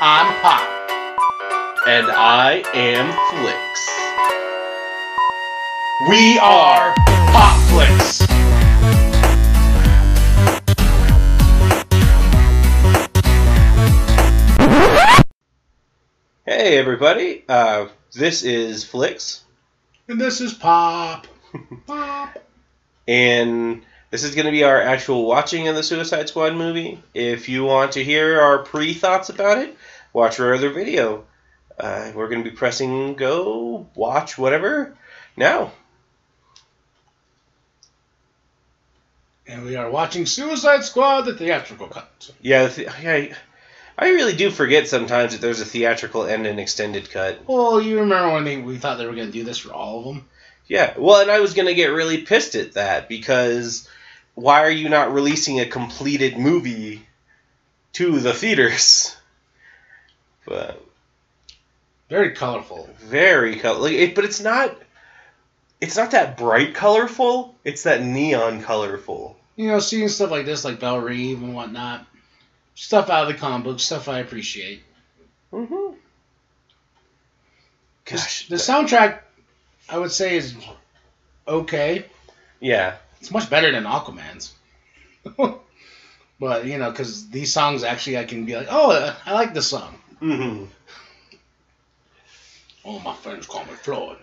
I'm Pop. And I am Flix. We are Pop Flix. Hey everybody, this is Flix. And this is Pop. Pop. And this is going to be our actual watching of the Suicide Squad movie. If you want to hear our pre-thoughts about it, watch our other video. We're going to be pressing go, watch, whatever, now. And we are watching Suicide Squad, the theatrical cut. Yeah, I really do forget sometimes that there's a theatrical and an extended cut. Well, you remember when we thought they were going to do this for all of them? Yeah, well, and I was going to get really pissed at that, because why are you not releasing a completed movie to the theaters? But very colorful. Very colorful. But it's not that bright colorful. It's that neon colorful. You know, seeing stuff like this, like Belle Reve and whatnot, stuff out of the comic book, stuff I appreciate. Mm-hmm. Gosh. The soundtrack, I would say, is okay. Yeah. It's much better than Aquaman's. But, you know, because these songs actually I can be like, oh, I like this song. Mm-hmm. Oh, my friends call me Floyd.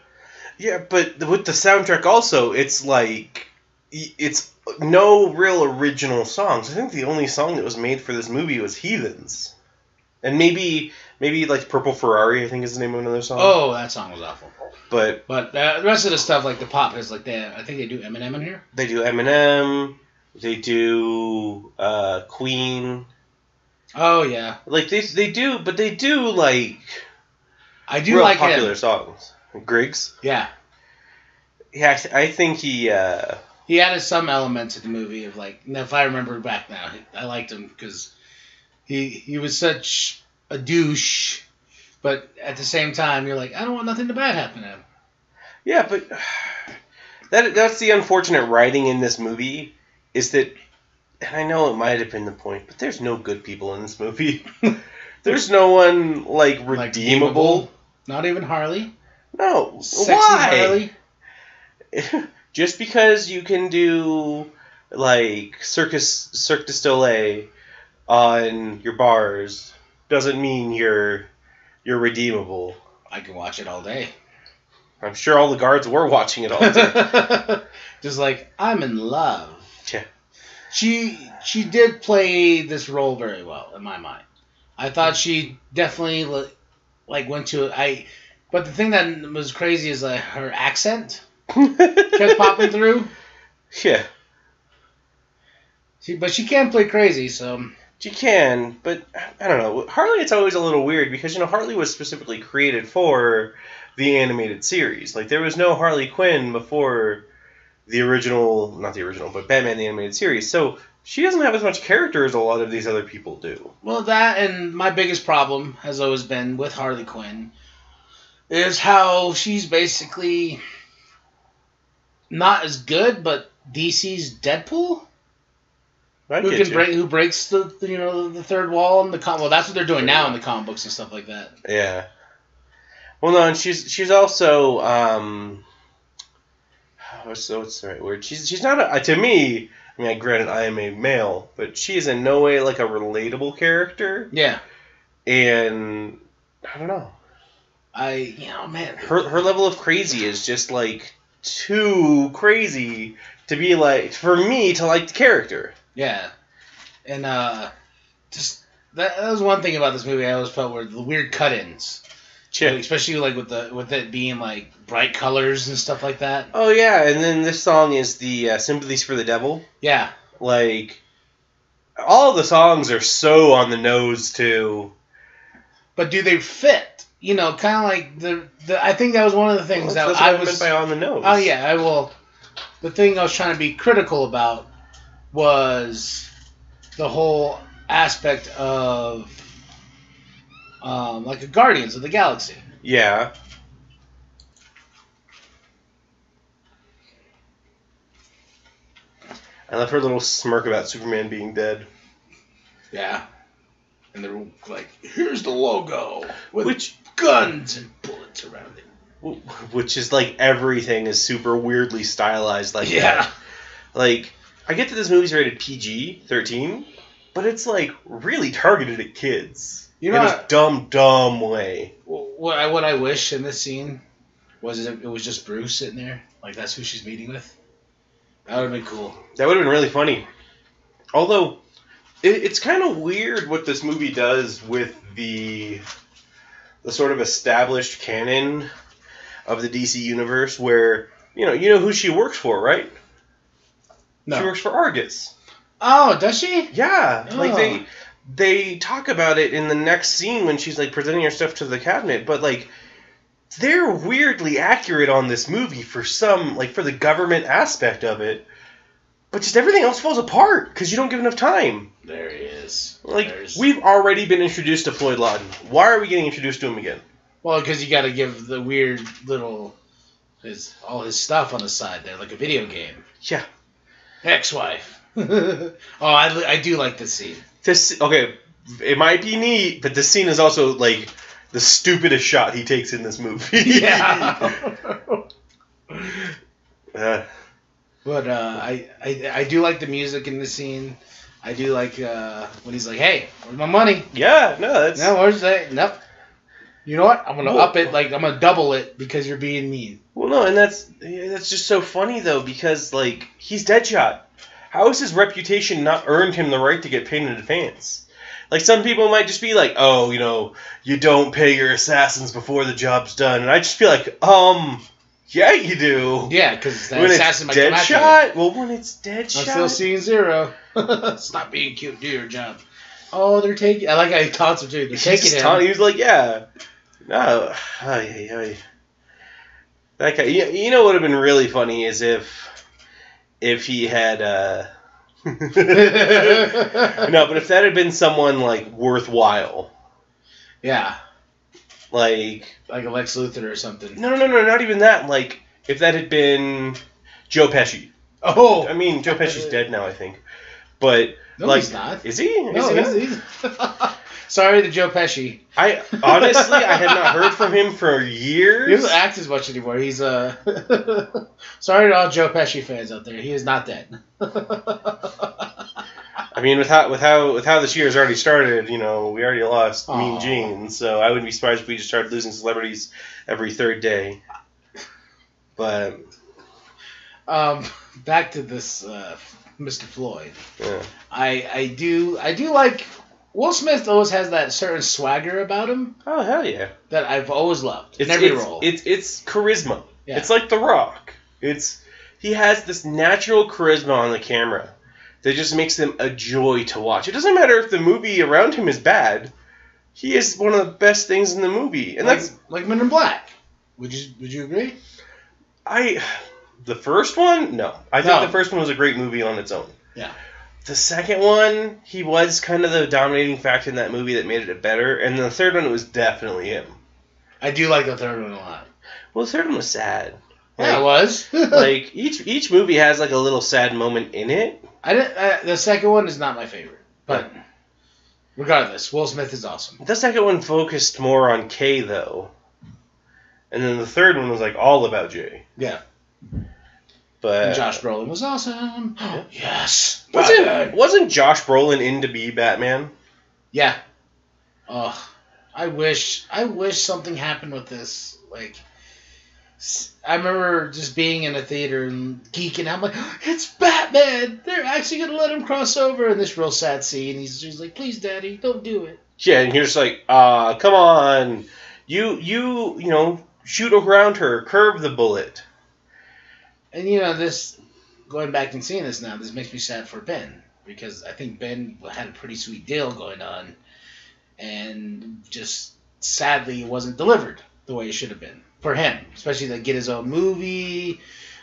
Yeah, but with the soundtrack also, it's like, it's no real original songs. I think the only song that was made for this movie was Heathens. And maybe like Purple Ferrari, I think is the name of another song. Oh, that song was awful. But the rest of the stuff, like the pop, is like I think they do Eminem in here. They do Eminem. They do Queen. Oh yeah. Like they do, but they do like. I do real like popular him. songs. Griggs. Yeah. Yeah, I think he. He added some elements to the movie of like. If I remember back now, I liked him because he was such a douche. But at the same time, you're like, I don't want nothing bad happen to him. Yeah, but that's the unfortunate writing in this movie, is that, and I know it might have been the point, but there's no good people in this movie. There's no one, like, redeemable. Not even Harley? No. Sexy Why? Harley? Just because you can do, like, Cirque du Soleil on your bars doesn't mean you're redeemable. I can watch it all day. I'm sure all the guards were watching it all day. Just like, I'm in love. Yeah. She did play this role very well, in my mind. I thought she definitely like went to but the thing that was crazy is her accent kept popping through. Yeah. But she can play crazy, so. She can, but I don't know. Harley, it's always a little weird because, Harley was specifically created for the animated series. Like, there was no Harley Quinn before the original, not the original, but Batman the Animated Series. So she doesn't have as much character as a lot of these other people do. Well, that and my biggest problem has always been with Harley Quinn is how she's basically not as good, but DC's Deadpool. Who breaks the third wall in the well, that's what they're doing now in the comic books and stuff like that. Yeah. Well, no, and she's also what's the right word? She's not to me. I mean, granted, I am a male, but she is in no way like a relatable character. Yeah. And I don't know. Man, her level of crazy is just like too crazy to be like for me to like the character. Yeah, and just that was one thing about this movie I always felt were the weird cut-ins, especially like with it being like bright colors and stuff like that. Oh yeah, and then this song is the "Sympathies for the Devil." Yeah, like all the songs are so on the nose too. But do they fit? Kind of like the. I think that was one of the things that's that I was meant by on the nose. Oh yeah, I will. The thing I was trying to be critical about was the whole aspect of like a Guardians of the Galaxy. Yeah. I love her little smirk about Superman being dead. Yeah. And they're like, here's the logo with Which guns and bullets around it. Which is like everything is super weirdly stylized like Yeah. that. Like, I get that this movie's rated PG-13, but it's like really targeted at kids You know, in a dumb way. what I wish in this scene was it was just Bruce sitting there. Like, that's who she's meeting with. That would have been cool. That would have been really funny. Although, it's kind of weird what this movie does with the sort of established canon of the DC universe, where you know who she works for, right? No. She works for Argus. Oh, does she? Yeah, Oh. like they talk about it in the next scene when she's like presenting her stuff to the cabinet, but like they're weirdly accurate on this movie for the government aspect of it, but just everything else falls apart because you don't give enough time. There he is. Like, we've already been introduced to Floyd Lawton. Why are we getting introduced to him again? Well, because you got to give the weird little all his stuff on the side there, like a video game. Yeah. Ex-wife. I do like this scene. Okay, it might be neat, but this scene is also like the stupidest shot he takes in this movie. Yeah. But I do like the music in this scene. I do like when he's like, "Hey, where's my money?" Yeah, no, that's... No, where's that? Nope. You know what? I'm gonna up it. Like, I'm gonna double it because you're being mean. Well, no, and that's just so funny though, because like he's Deadshot. How has his reputation not earned him the right to get paid in advance? Like, some people might just be like, "Oh, you don't pay your assassins before the job's done," and I just feel like, yeah, you do. Yeah, because that when assassin it's might come after you. Deadshot. Well, when it's Deadshot, I'm still seeing zero. Stop being cute. Do your job. Oh, they're taking. I like how he taunts him too. They're taking him. He was like, "Yeah, no, that guy." You know what would have been really funny is if he had no, but if that had been someone like worthwhile. Yeah. Like a Lex Luthor or something. No, not even that. Like, if that had been Joe Pesci. Oh! I mean, Joe Pesci's dead now, I think. But, no, like... he's not. Is he? He's sorry to Joe Pesci. Honestly, I had not heard from him for years. He doesn't act as much anymore. He's, sorry to all Joe Pesci fans out there. He is not dead. I mean, with how this year has already started, we already lost Mean Gene, so I wouldn't be surprised if we just started losing celebrities every third day. But back to this Mr. Floyd. Yeah. I do like Will Smith. Always has that certain swagger about him. Oh, hell yeah! That I've always loved in every role. It's charisma. Yeah. It's like The Rock. He has this natural charisma on the camera that just makes them a joy to watch. It doesn't matter if the movie around him is bad. He is one of the best things in the movie, and that's like Men in Black. Would you agree? The first one, no. I think the first one was a great movie on its own. Yeah. The second one, he was kind of the dominating factor in that movie that made it better, and the third one, it was definitely him. I do like the third one a lot. Well, the third one was sad. Yeah, it was. Like each movie has like a little sad moment in it. The second one is not my favorite, but regardless, Will Smith is awesome. The second one focused more on Kay though, and then the third one was like all about Jay. Yeah. But and Josh Brolin was awesome. Yeah. Yes. Wasn't Josh Brolin in to be Batman? Yeah. Oh, I wish something happened with this. Like, I remember just being in a theater and geeking out. I'm like, it's Batman! They're actually going to let him cross over. And this real sad scene. He's like, please, Daddy, don't do it. Yeah, and you're just like, come on. You shoot around her, curve the bullet. And, this, going back and seeing this now, this makes me sad for Ben. Because I think Ben had a pretty sweet deal going on. And just, sadly, it wasn't delivered the way it should have been. For him, especially to get his own movie,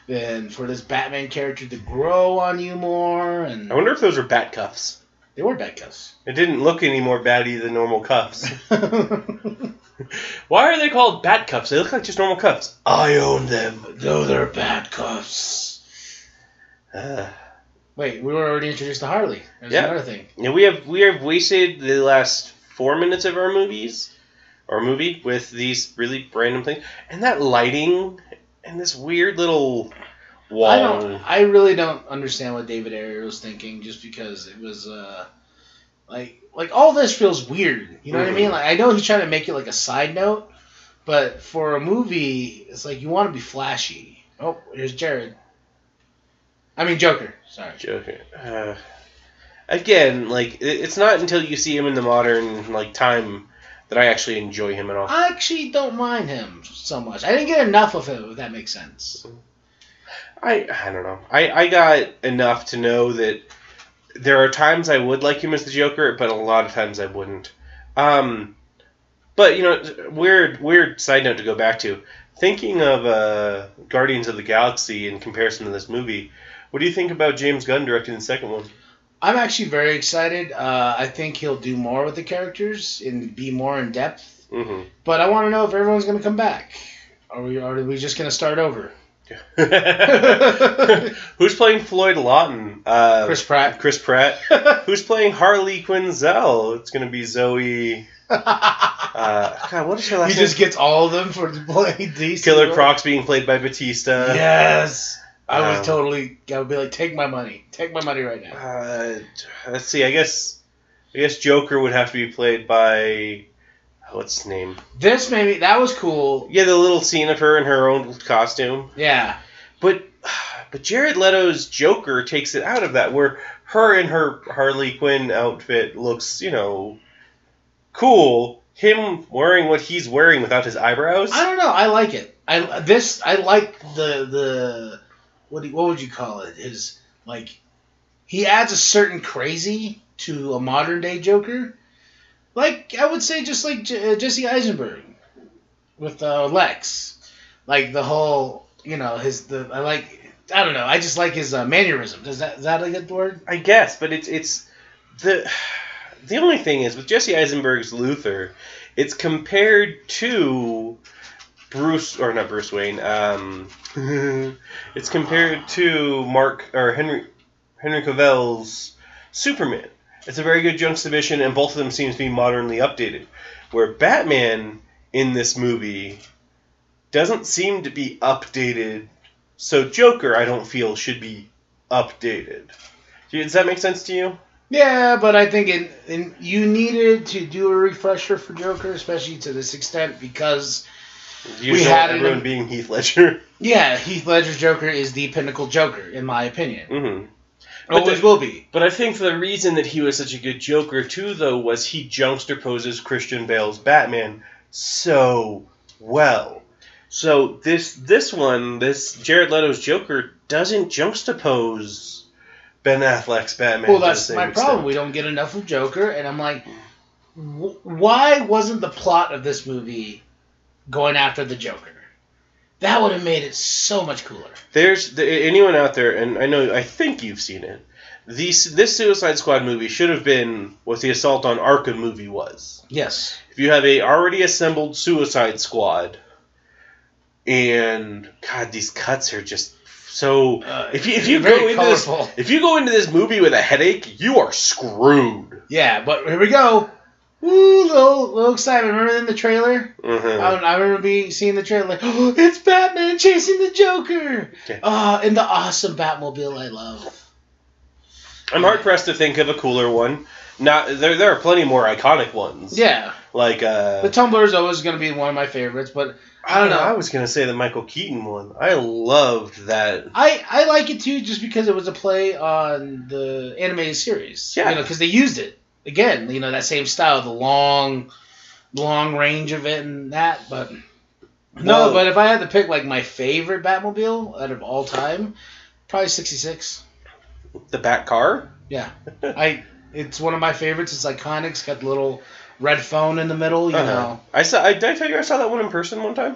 then for this Batman character to grow on you more. And I wonder if those were bat cuffs. They were bat cuffs. It didn't look any more batty than normal cuffs. Why are they called bat cuffs? They look like just normal cuffs. I own them. No, they're bat cuffs. Wait, we were already introduced to Harley. There's another thing. Yeah, we have wasted the last 4 minutes of our movie with these really random things, and that lighting and this weird little wall. I really don't understand what David Ayer was thinking, just because it was like all this feels weird. You know what I mean? Like, I know he's trying to make it like a side note, but for a movie, it's like you want to be flashy. Oh, here's Jared. I mean Joker. Sorry. Joker. Again, like it's not until you see him in the modern like time that I actually enjoy him at all. I actually don't mind him so much. I didn't get enough of him, if that makes sense. I don't know. I got enough to know that there are times I would like him as the Joker, but a lot of times I wouldn't. But, you know, weird side note to go back to. Thinking of Guardians of the Galaxy in comparison to this movie, what do you think about James Gunn directing the second one? I'm actually very excited. I think he'll do more with the characters and be more in depth. Mm-hmm. But I want to know if everyone's going to come back. Are we just going to start over? Who's playing Floyd Lawton? Chris Pratt. Chris Pratt. Who's playing Harley Quinzel? It's going to be Zoe. God, what is her last name? He just gets all of them for playing DC. Killer Croc's being played by Batista. Yes. I would be like, take my money. Take my money right now. Let's see. I guess Joker would have to be played by, what's his name? That was cool. Yeah, the little scene of her in her own costume. Yeah. But Jared Leto's Joker takes it out of that, where her in her Harley Quinn outfit looks, you know, cool. Him wearing what he's wearing without his eyebrows. I don't know. I like it. I like the what would you call it? He adds a certain crazy to a modern day Joker. Like, I would say just like Jesse Eisenberg with Lex. Like the whole, you know, I don't know. I just like his mannerism. Is that a good word? I guess, but it's the only thing is with Jesse Eisenberg's Luthor, it's compared to not Bruce Wayne. It's compared to Henry Cavill's Superman. It's a very good juxtaposition, and both of them seem to be modernly updated. Where Batman in this movie doesn't seem to be updated, so Joker, I don't feel, should be updated. Does that make sense to you? Yeah, but I think you needed to do a refresher for Joker, especially to this extent, because we had everyone being Heath Ledger. Yeah, Heath Ledger's Joker is the pinnacle Joker, in my opinion. Mm-hmm. Always will be. But I think the reason that he was such a good Joker, too, though, was he juxtaposes Christian Bale's Batman so well. So this Jared Leto's Joker doesn't juxtapose Ben Affleck's Batman. Well, that's my problem. We don't get enough of Joker, and I'm like, why wasn't the plot of this movie going after the Joker? That would have made it so much cooler. Anyone out there, and I think you've seen it, this Suicide Squad movie should have been what the Assault on Arkham movie was. Yes. If you have a already assembled Suicide Squad, and God, these cuts are just so. If you go into this movie with a headache, you are screwed. Yeah, but here we go. Woo, little excitement. Remember in the trailer? Mm-hmm. I remember seeing the trailer like, oh, it's Batman chasing the Joker. Okay. In the awesome Batmobile I love. I'm hard-pressed to think of a cooler one. There are plenty more iconic ones. Yeah. Like, the Tumbler is always going to be one of my favorites, but I don't know. I was going to say the Michael Keaton one. I loved that. I like it, too, just because it was a play on the animated series. Yeah. Because they used it. Again, that same style, the long range of it and that, but but if I had to pick like my favorite Batmobile out of all time, probably 66. The Bat car? Yeah. It's one of my favorites. It's iconic. It's got the little red phone in the middle, you know. Did I tell you I saw that one in person one time?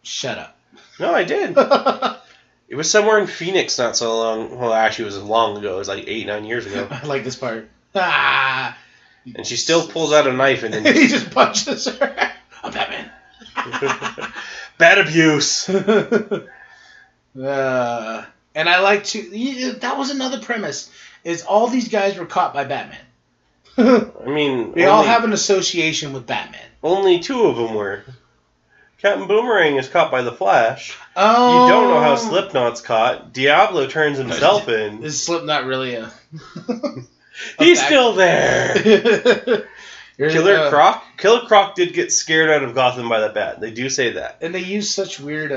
Shut up. No, I did. It was somewhere in Phoenix not so long. Well, actually, it was long ago. It was like 8-9 years ago. I like this part. And she still pulls out a knife and then he just punches her. I'm Batman. Bad abuse. And I like to. That was another premise. Is all these guys were caught by Batman. I mean, we all have an association with Batman. Only 2 of them were. Captain Boomerang is caught by the Flash. Oh. You don't know how Slipknot's caught. Diablo turns himself in. Is Slipknot really a... He's still there! Killer Croc did get scared out of Gotham by the bat. They do say that. And they use such weird...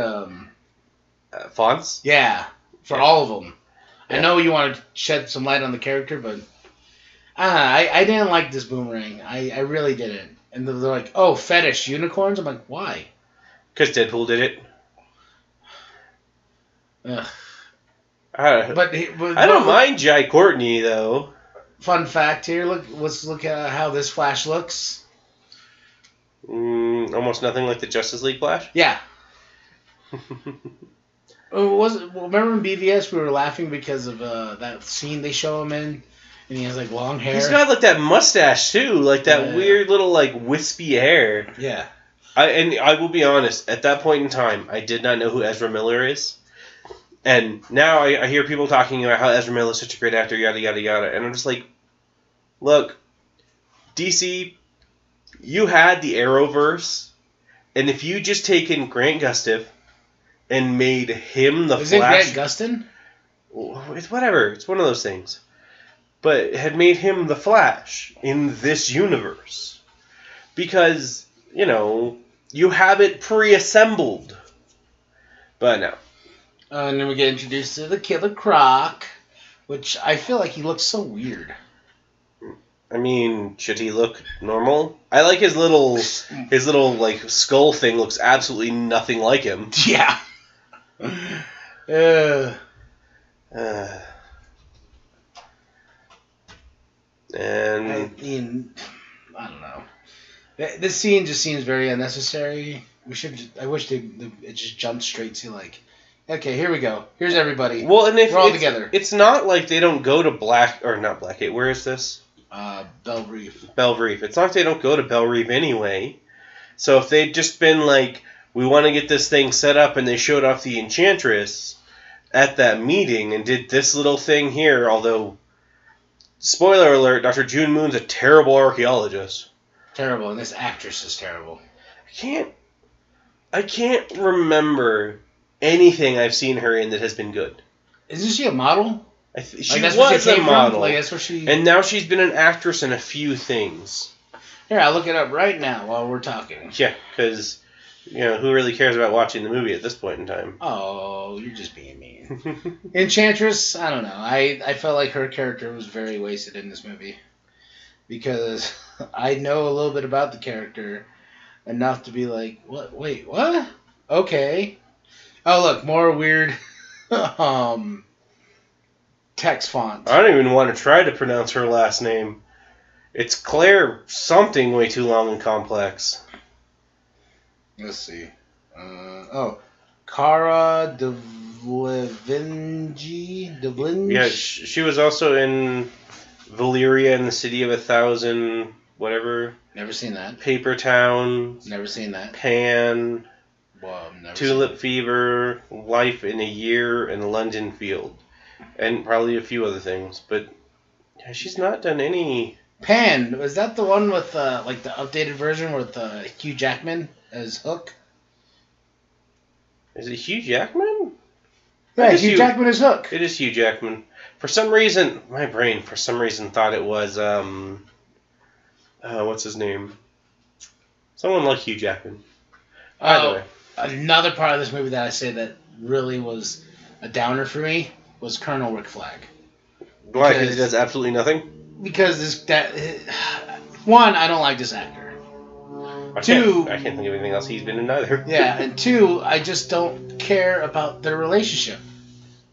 fonts? Yeah, for all of them. Yeah. I know you want to shed some light on the character, but... I didn't like this Boomerang. I really didn't. And they're like, oh, fetish unicorns? I'm like, why? Because Deadpool did it. Ugh. But I don't mind Jai Courtney, though. Fun fact here, let's look at how this Flash looks. Almost nothing like the Justice League Flash? Yeah. Remember in BVS we were laughing because of that scene they show him in? And he has, like, long hair. He's got, like, that mustache, too. Like, that weird little, like, wispy hair. Yeah. I will be honest, at that point in time, I did not know who Ezra Miller is. And now I hear people talking about how Ezra Miller is such a great actor, yada, yada, yada. And I'm just like, look, DC, you had the Arrowverse. And if you just taken Grant Gustin and made him the Flash... Is it Grant Gustin? It's whatever. It's one of those things. But had made him the Flash in this universe. Because, you know, you have it pre-assembled. But no. And then we get introduced to the Killer Croc, which I feel like he looks so weird. I mean, should he look normal? I like his little like skull thing looks absolutely nothing like him. Yeah. And I don't know. This scene just seems very unnecessary. I wish it just jumped straight to like, okay, here we go. Here's everybody. Well, and if we're all together. It's not like they don't go to not Blackgate. Where is this? Belle Reef. Belle Reef. It's not like they don't go to Belle Reef anyway. So if they'd just been like, we want to get this thing set up, and they showed off the Enchantress at that meeting and did this little thing here, although, spoiler alert, Dr. June Moon's a terrible archaeologist. Terrible, and this actress is terrible. I can't remember anything I've seen her in that has been good. Isn't she a model? She was a model. Like, that's where she... And now she's been an actress in a few things. Here, I'll look it up right now while we're talking. Yeah, because, you know, who really cares about watching the movie at this point in time? Oh, you're just being mean. Enchantress, I don't know. I felt like her character was very wasted in this movie. Because I know a little bit about the character enough to be like, what? Wait, what? Okay. Oh, look, more weird text font. I don't even want to try to pronounce her last name. It's Claire something way too long and complex. Let's see. Cara Delevingne. Yeah, she was also in Valyria and the City of 1,000, whatever. Never seen that. Paper Town. Never seen that. Pan. Well, never Tulip Fever. Life in a Year in London Field. And probably a few other things. But yeah, she's not done any... Pan. Was that the one with like the updated version with Hugh Jackman as Hook? Is it Hugh Jackman? Yeah, Hugh Jackman as Hook. It is Hugh Jackman. For some reason, my brain thought it was, what's his name? Someone like Hugh Jackman. Either way. Another part of this movie that I say that really was a downer for me was Colonel Rick Flag. Why? Because he does absolutely nothing? Because one, I don't like this actor. I can't think of anything else he's been in either. Yeah, and two, I just don't care about their relationship.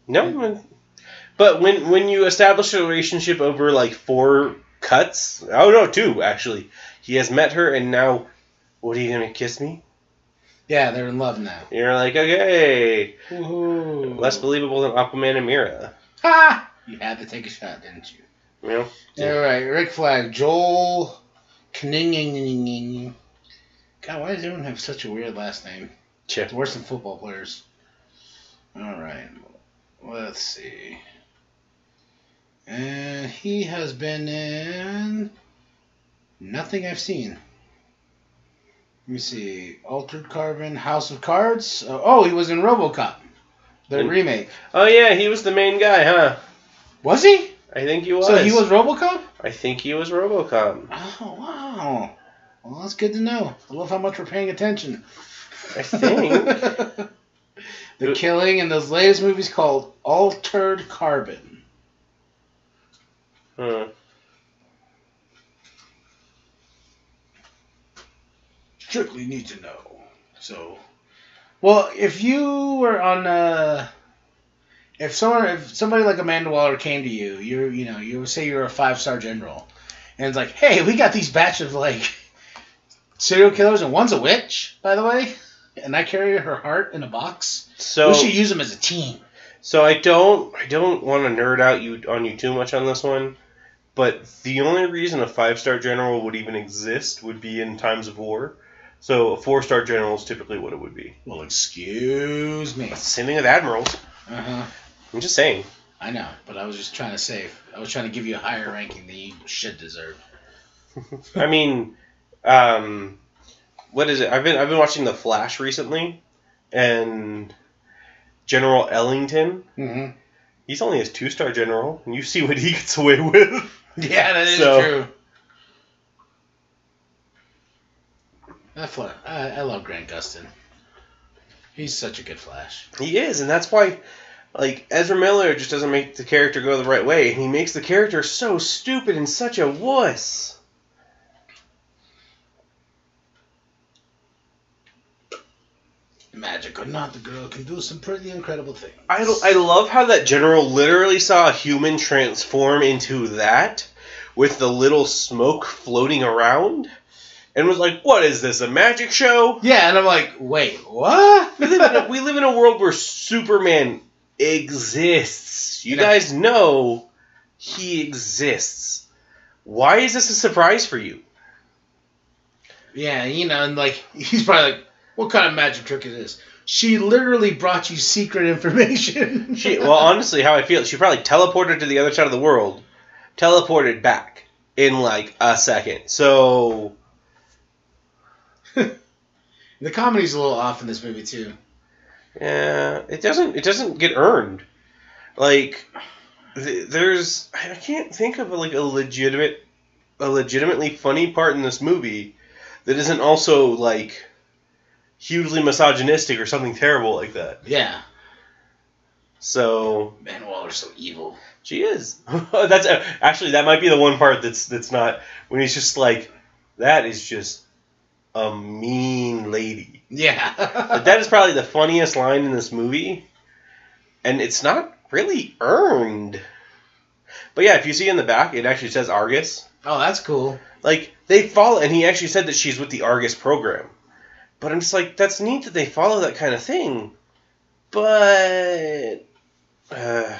No, but when you establish a relationship over like 4 cuts, 2 actually. He has met her, and now, what are you gonna kiss me? Yeah, they're in love now. You're like, okay, woohoo. Less believable than Aquaman and Mira. Ha! You had to take a shot, didn't you? Yeah. All right, Rick Flag, Joel Kning. God, why does everyone have such a weird last name? Yeah. It's worse than football players. All right, let's see. And he has been in Nothing I've seen. Let me see. Altered Carbon, House of Cards. Oh, he was in RoboCop, the remake. Oh yeah, he was the main guy, huh? Was he? I think he was. So he was RoboCop? I think he was RoboCop. Oh wow. Well, that's good to know. I love how much we're paying attention. I think. The killing in those latest movies called Altered Carbon. Huh. Strictly need to know. So, well, if you were on, if somebody like Amanda Waller came to you, you would say you're a 5-star general, and it's like, hey, we got these batch of like serial killers, and one's a witch, by the way, and I carry her heart in a box. So we should use them as a team. So I don't want to nerd out on you too much on this one, but the only reason a 5-star general would even exist would be in times of war. So a 4-star general is typically what it would be. Well, excuse me. Same thing with admirals. Uh-huh. I'm just saying. I know, but I was just trying to save. I was trying to give you a higher ranking than you should deserve. I mean, what is it? I've been watching The Flash recently, and General Ellington, he's only his 2-star general, and you see what he gets away with. Yeah, that is true. I love Grant Gustin. He's such a good Flash. He is, and that's why, like, Ezra Miller just doesn't make the character go the right way, and he makes the character so stupid and such a wuss. Magic or not, the girl can do some pretty incredible things. I love how that general literally saw a human transform into that with the little smoke floating around. And was like, what is this, a magic show? Yeah, and I'm like, wait, what? We live in a world where Superman exists. You guys know he exists. Why is this a surprise for you? Yeah, and like, he's probably like, what kind of magic trick is this? She literally brought you secret information. Well, honestly, how I feel, she probably teleported to the other side of the world, teleported back in like a second. So the comedy's a little off in this movie too. Yeah, it doesn't get earned. Like, I can't think of like a legitimately funny part in this movie that isn't also like hugely misogynistic or something terrible like that. Yeah. So Man, Waller's so evil. She is. That's actually, that might be the one part that's not, when he's just like, that is just a mean lady. Yeah. But that is probably the funniest line in this movie, and it's not really earned. But yeah, if you see in the back, it actually says Argus. Oh, that's cool. Like, they follow, and he actually said that she's with the Argus program. But I'm just like, that's neat that they follow that kind of thing. But I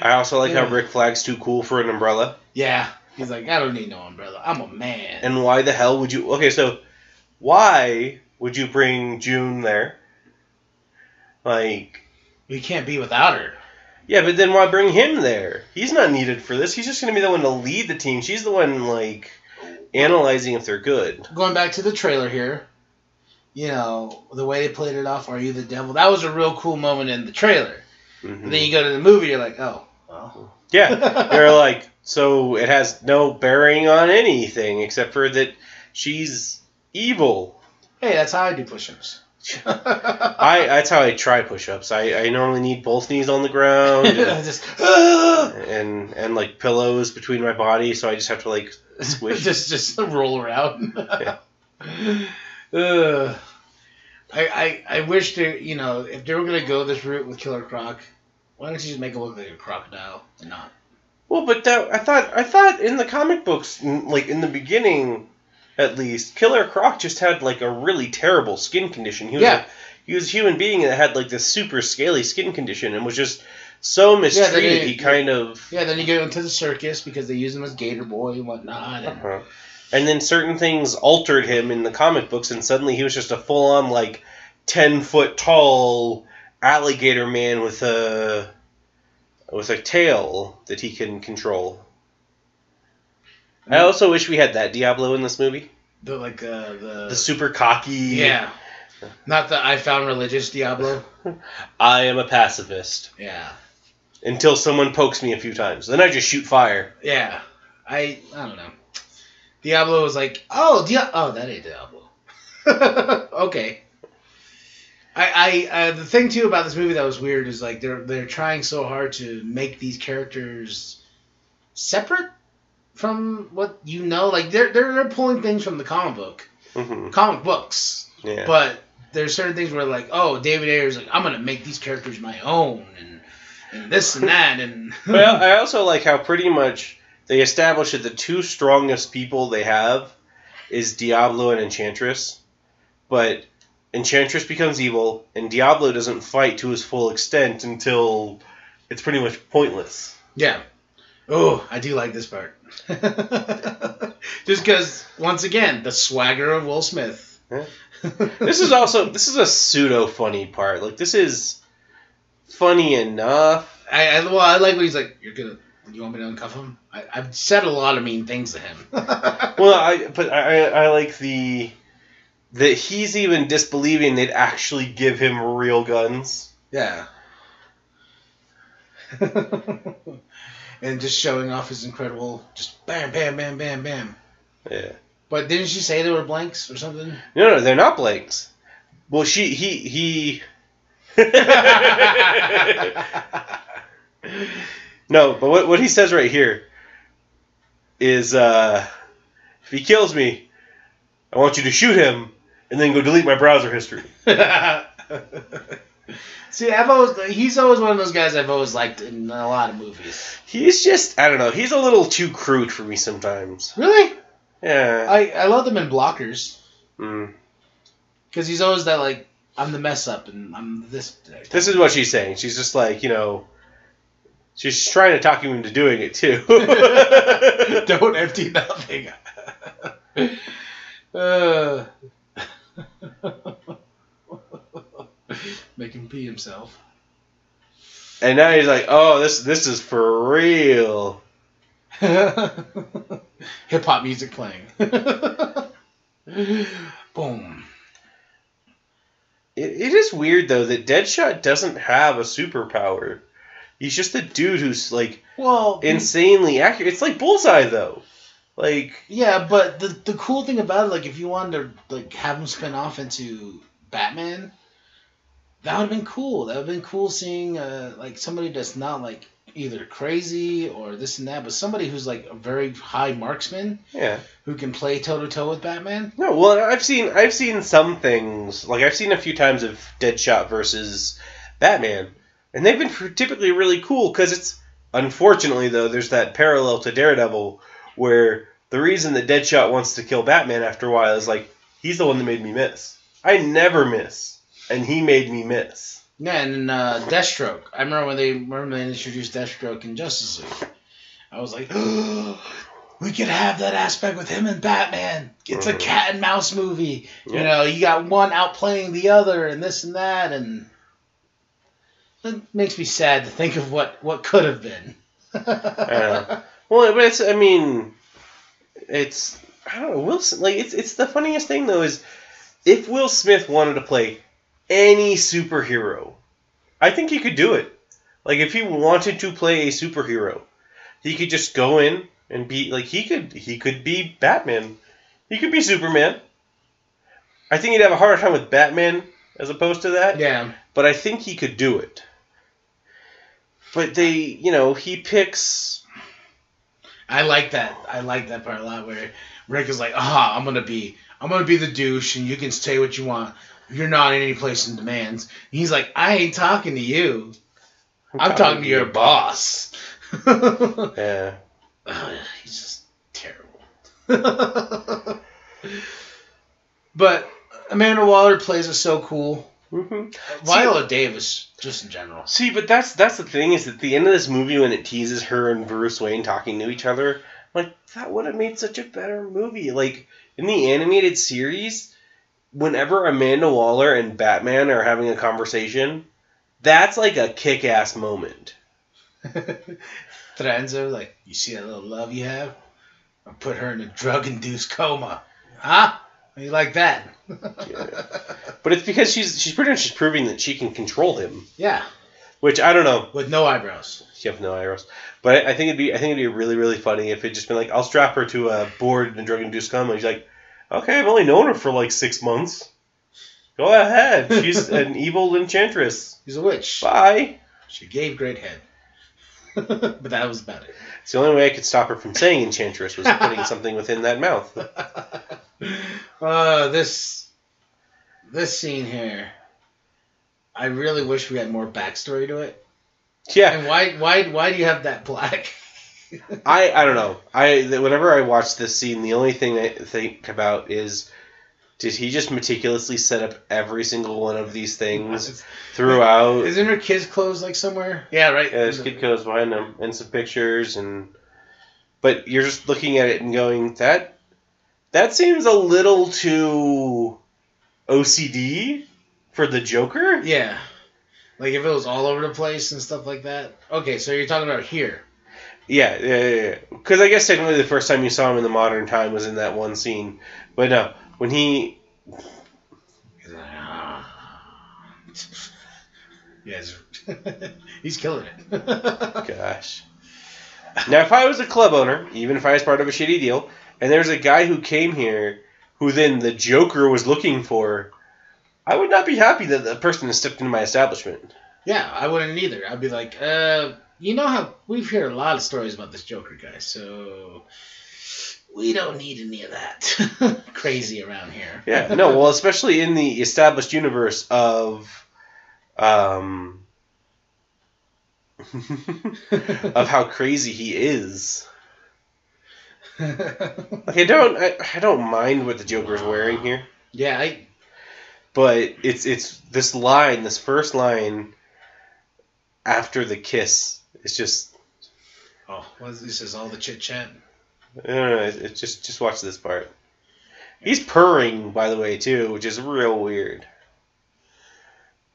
also like how Rick Flag's too cool for an umbrella. Yeah. He's like, I don't need no umbrella. I'm a man. And why the hell would you... Okay, so why would you bring June there? Like... We can't be without her. Yeah, but then why bring him there? He's not needed for this. He's just going to be the one to lead the team. She's the one, like, analyzing if they're good. Going back to the trailer here, you know, the way they played it off, Are You the Devil? That was a real cool moment in the trailer. Mm-hmm. And then you go to the movie, you're like, oh, well. Yeah, they're like, so it has no bearing on anything except for that she's evil. Hey, that's how I do push-ups. That's how I try push-ups. I normally need both knees on the ground and like pillows between my body, so I just have to like squish. just roll around. Yeah. I wish they, you know, if they were gonna go this route with Killer Croc, why don't you just make it look like a crocodile and not? Well, but I thought in the comic books, like in the beginning, at least, Killer Croc just had like a really terrible skin condition. He was a human being that had like this super scaly skin condition and was just so mistreated. Then you go into the circus because they use him as Gator Boy and whatnot. And, and then certain things altered him in the comic books, and suddenly he was just a full-on like 10-foot tall alligator man with a tail that he can control. I also wish we had that Diablo in this movie. The super cocky. Yeah. Not the I found religious Diablo. I am a pacifist. Yeah. Until someone pokes me a few times. Then I just shoot fire. Yeah. I don't know. Diablo was like, that ain't Diablo. Okay. The thing too about this movie that was weird is like they're trying so hard to make these characters separate from what you know. Like they're pulling things from the comic books. Yeah. But there's certain things where like, David Ayer's like, I'm gonna make these characters my own and this and that and. Well, I also like how pretty much they establish that the two strongest people they have is Diablo and Enchantress, but Enchantress becomes evil, and Diablo doesn't fight to his full extent until it's pretty much pointless. Yeah. Oh, I do like this part. Just because, once again, the swagger of Will Smith. Yeah. This is a pseudo-funny part. Like, this is funny enough. I like when he's like, you want me to uncuff him? I've said a lot of mean things to him. Well, I like that he's even disbelieving they'd actually give him real guns. Yeah. And just showing off his incredible, just bam, bam, bam, bam, bam. Yeah. But didn't she say they were blanks or something? No, they're not blanks. Well, he. No, but what he says right here is, if he kills me, I want you to shoot him and then go delete my browser history. See, he's always one of those guys I've always liked in a lot of movies. He's just, I don't know, he's a little too crude for me sometimes. Really? Yeah. I love them in Blockers. Mm. Because he's always that, like, I'm the mess up and I'm this. This is what she's saying. She's just like, she's trying to talk you into doing it too. Don't empty nothing. Make him pee himself. And now he's like, oh, this is for real. Hip hop music playing. Boom. It is weird though that Deadshot doesn't have a superpower. He's just a dude who's like insanely accurate. It's like Bullseye though. Like yeah, but the cool thing about it, like if you wanted to like have him spin off into Batman, that would have been cool. That would have been cool seeing like somebody that's not like either crazy or this and that, but somebody who's like a very high marksman. Yeah. Who can play toe to toe with Batman. No, well I've seen some things. Like I've seen a few times of Deadshot versus Batman, and they've been typically really cool because it's unfortunately though there's that parallel to Daredevil where the reason that Deadshot wants to kill Batman after a while is like he's the one that made me miss. I never miss. And he made me miss. Yeah, and Deathstroke. I remember when they introduced Deathstroke in Justice League. I was like, we could have that aspect with him and Batman. It's a cat and mouse movie. Yeah. You got one outplaying the other and this and that. And it makes me sad to think of what could have been. Well, but it's, I don't know, Wilson, like, it's the funniest thing, though, is if Will Smith wanted to play any superhero, I think he could do it. Like, if he wanted to play a superhero, he could just go in and be, like, he could be Batman. He could be Superman. I think he'd have a harder time with Batman as opposed to that. Yeah. But I think he could do it. But he picks... I like that. I like that part a lot where Rick is like, I'm gonna be the douche and you can say what you want. You're not in any place in demands. And he's like, I ain't talking to you. I'm talking to your boss. Yeah. He's just terrible. But Amanda Waller plays it so cool. Mm-hmm. Viola Davis, just in general. See, but that's the thing is at the end of this movie when it teases her and Bruce Wayne talking to each other, like that would have made such a better movie. Like in the animated series, whenever Amanda Waller and Batman are having a conversation, that's like a kick-ass moment. Tranzo, like, you see that little love you have? I'll put her in a drug-induced coma. Huh? You like that? Yeah. But it's because she's pretty much just proving that she can control him. Yeah. Which I don't know. With no eyebrows. She has no eyebrows. But I think it'd be really, really funny if it just been like, I'll strap her to a board and drug-induced coma. He's like, okay, I've only known her for like 6 months. Go ahead. She's an evil enchantress. She's a witch. Bye. She gave great head. But that was about it. It's the only way I could stop her from saying enchantress was putting something within that mouth. This scene here, I really wish we had more backstory to it. Yeah. And why do you have that black? I don't know. Whenever I watch this scene, the only thing I think about is, did he just meticulously set up every single one of these things throughout? Isn't her kid's clothes like somewhere? Yeah, right. Yeah, there's kid clothes behind them and some pictures but you're just looking at it and going, that seems a little too OCD for the Joker. Yeah. Like if it was all over the place and stuff like that. Okay, so you're talking about here. Yeah. Because I guess technically the first time you saw him in the modern time was in that one scene. But no, when he... Yes. He's killing it. Gosh. Now, if I was a club owner, even if I was part of a shitty deal, and there's a guy who came here who then the Joker was looking for, I would not be happy that the person has stepped into my establishment. Yeah, I wouldn't either. I'd be like, you know how we've heard a lot of stories about this Joker guy, so we don't need any of that crazy around here. Yeah, no, well, especially in the established universe of of how crazy he is. Like I don't mind what the Joker's wearing here. Yeah, but it's this line, this first line after the kiss. It's just this is all the chit chat. No, it's just watch this part. He's purring, by the way, too, which is real weird.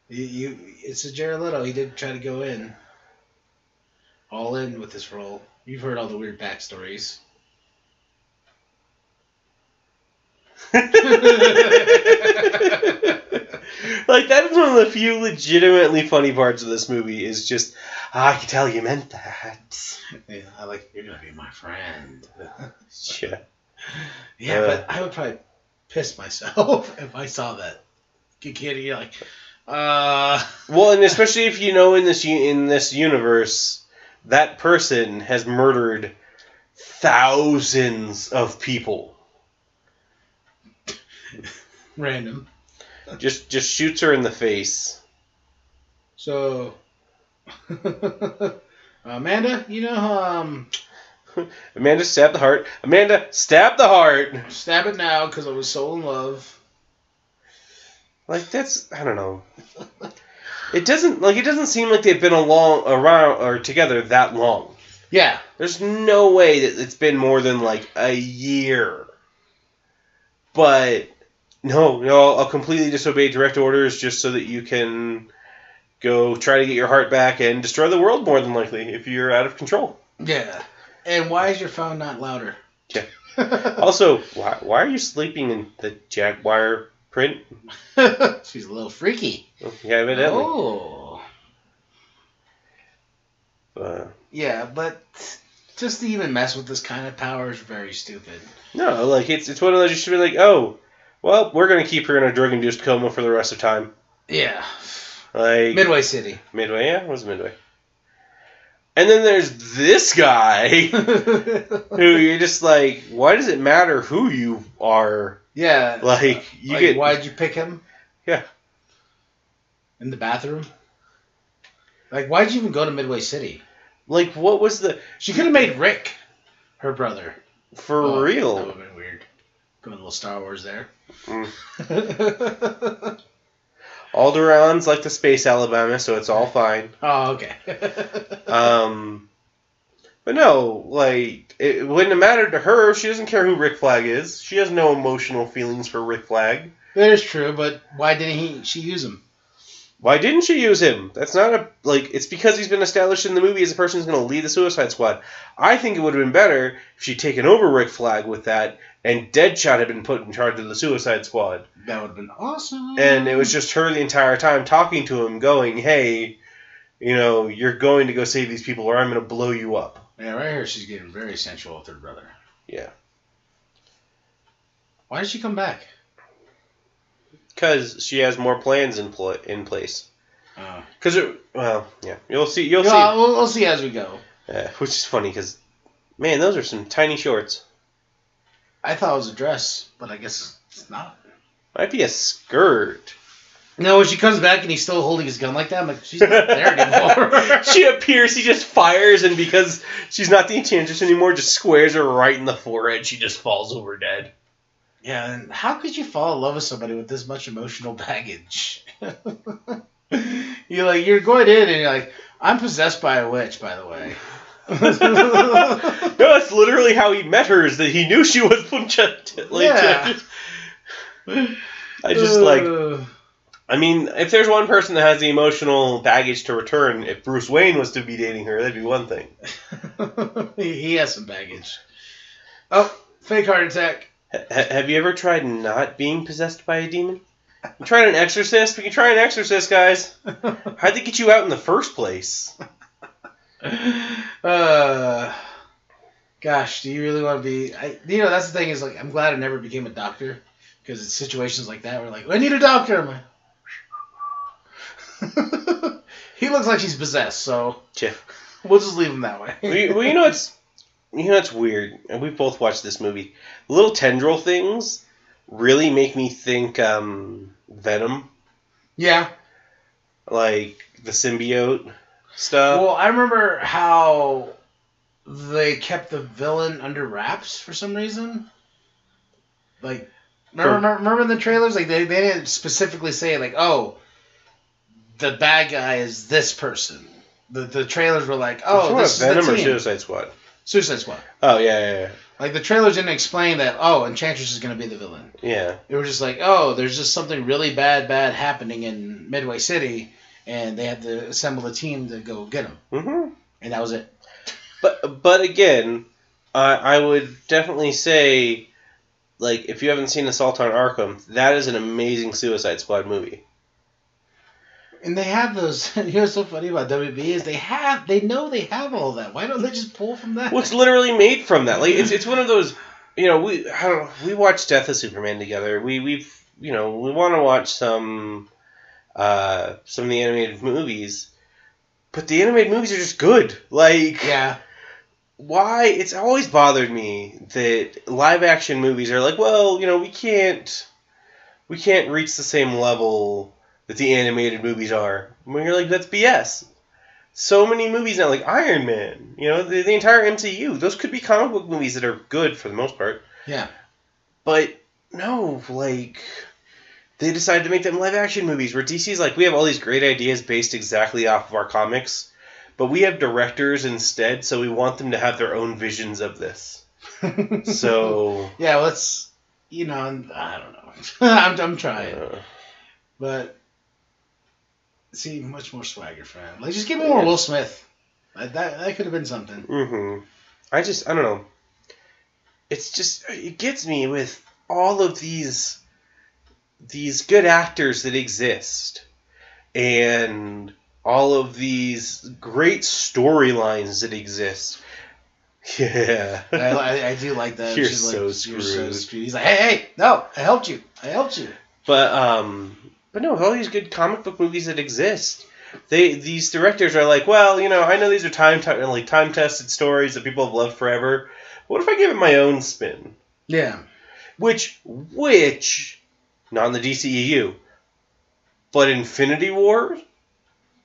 It's a Jared Leto. He did try to go all in with this role. You've heard all the weird backstories. Like, that is one of the few legitimately funny parts of this movie, is just, I can tell you meant that. Yeah, you're gonna be my friend. Yeah. Yeah, but I would probably piss myself if I saw that. Kid, you're like, Well, and especially if you know in this universe, that person has murdered thousands of people. Random. Just shoots her in the face. So, Amanda, you know Amanda stabbed the heart. Amanda, stab the heart. Stab it now, because I was so in love. Like, that's, I don't know. It doesn't seem like they've been around or together that long. Yeah. There's no way that it's been more than like a year. But no, I'll completely disobey direct orders just so that you can go try to get your heart back and destroy the world, more than likely, if you're out of control. Yeah. And why is your phone not louder? Yeah. Also, why are you sleeping in the Jaguar print? She's a little freaky. Yeah, evidently. Oh. Yeah, but just to even mess with this kind of power is very stupid. No, like, it's one of those you should be like, oh, well, we're going to keep her in a drug-induced coma for the rest of time. Yeah. Like Midway City. Midway, yeah, it was Midway. And then there's this guy who you're just like, why does it matter who you are? Yeah. Like, why'd you pick him? Yeah. In the bathroom? Like, why'd you even go to Midway City? Like, what was the... She could have made Rick her brother. For real. That would have been weird. Going a little Star Wars there. Alderaan's like the space Alabama, so it's all fine. Oh, okay. But no, like, it wouldn't have mattered to her. She doesn't care who Rick Flag is. She has no emotional feelings for Rick Flag. That is true, but why didn't she use him? Why didn't she use him? That's not a... Like, it's because he's been established in the movie as a person who's going to lead the Suicide Squad. I think it would have been better if she'd taken over Rick Flag with that, and Deadshot had been put in charge of the Suicide Squad. That would have been awesome. And it was just her the entire time talking to him, going, hey, you know, you're going to go save these people or I'm going to blow you up. Yeah, right here she's getting very sensual with her brother. Yeah. Why did she come back? Because she has more plans in place. Oh. Because yeah, you'll see. We'll see as we go. Yeah, which is funny because, man, those are some tiny shorts. I thought it was a dress, but I guess it's not. Might be a skirt. No, when she comes back and he's still holding his gun like that, I'm like, she's not there anymore. She appears, he just fires, and because she's not the Enchantress anymore, just squares her right in the forehead. She just falls over dead. Yeah, and how could you fall in love with somebody with this much emotional baggage? You're going in and you're like, I'm possessed by a witch, by the way. No, that's literally how he met her, is that he knew she was I mean, if there's one person that has the emotional baggage to return, if Bruce Wayne was to be dating her, that'd be one thing. He has some baggage. Oh, fake heart attack. Have you ever tried not being possessed by a demon? You tried an exorcist? We can try an exorcist, guys. How'd they get you out in the first place? Gosh, do you really want to be... that's the thing is, like, I'm glad I never became a doctor. Because it's situations like that where, like, I need a doctor. I'm like... He looks like he's possessed, so... Yeah. We'll just leave him that way. Well, you know what's weird? And we both watched this movie. Little tendril things really make me think Venom. Yeah. Like the symbiote stuff. Well, I remember how they kept the villain under wraps for some reason. Like, remember in the trailers? Like, they didn't specifically say, like, oh, the bad guy is this person. The trailers were like, oh, this is Venom the or team. Suicide Squad? Suicide Squad. Oh, yeah. Like, the trailers didn't explain that, oh, Enchantress is going to be the villain. Yeah. It was just like, oh, there's just something really bad happening in Midway City, and they had to assemble a team to go get him. Mm-hmm. And that was it. But again, I would definitely say, like, if you haven't seen Assault on Arkham, that is an amazing Suicide Squad movie. And they have those. You know what's so funny about WB is they know they have all that. Why don't they just pull from that? Well, it's literally made from that. Like it's one of those. You know, we watched Death of Superman together. We want to watch some of the animated movies, but the animated movies are just good. Like, yeah. Why? It's always bothered me that live action movies are like, well, you know, we can't reach the same level that the animated movies are. When you're like, that's BS. So many movies now, like Iron Man, you know, the entire MCU, those could be comic book movies that are good for the most part. Yeah. But no, like, they decided to make them live action movies where DC's like, we have all these great ideas based exactly off of our comics, but we have directors instead, so we want them to have their own visions of this. So yeah, well, it's, I don't know. I'm trying, but. See, much more swagger for him. Like, just give me more Will Smith. That could have been something. Mm-hmm. I don't know. It's just, it gets me with all of these good actors that exist, and all of these great storylines that exist. Yeah. I do like that. You're She's so like, screwed. You're so screwed. He's like, hey, no, I helped you. But no, all these good comic book movies that exist, these directors are like, well, I know these are time-tested stories that people have loved forever. What if I give it my own spin? Yeah. Which, not in the DCEU, but Infinity War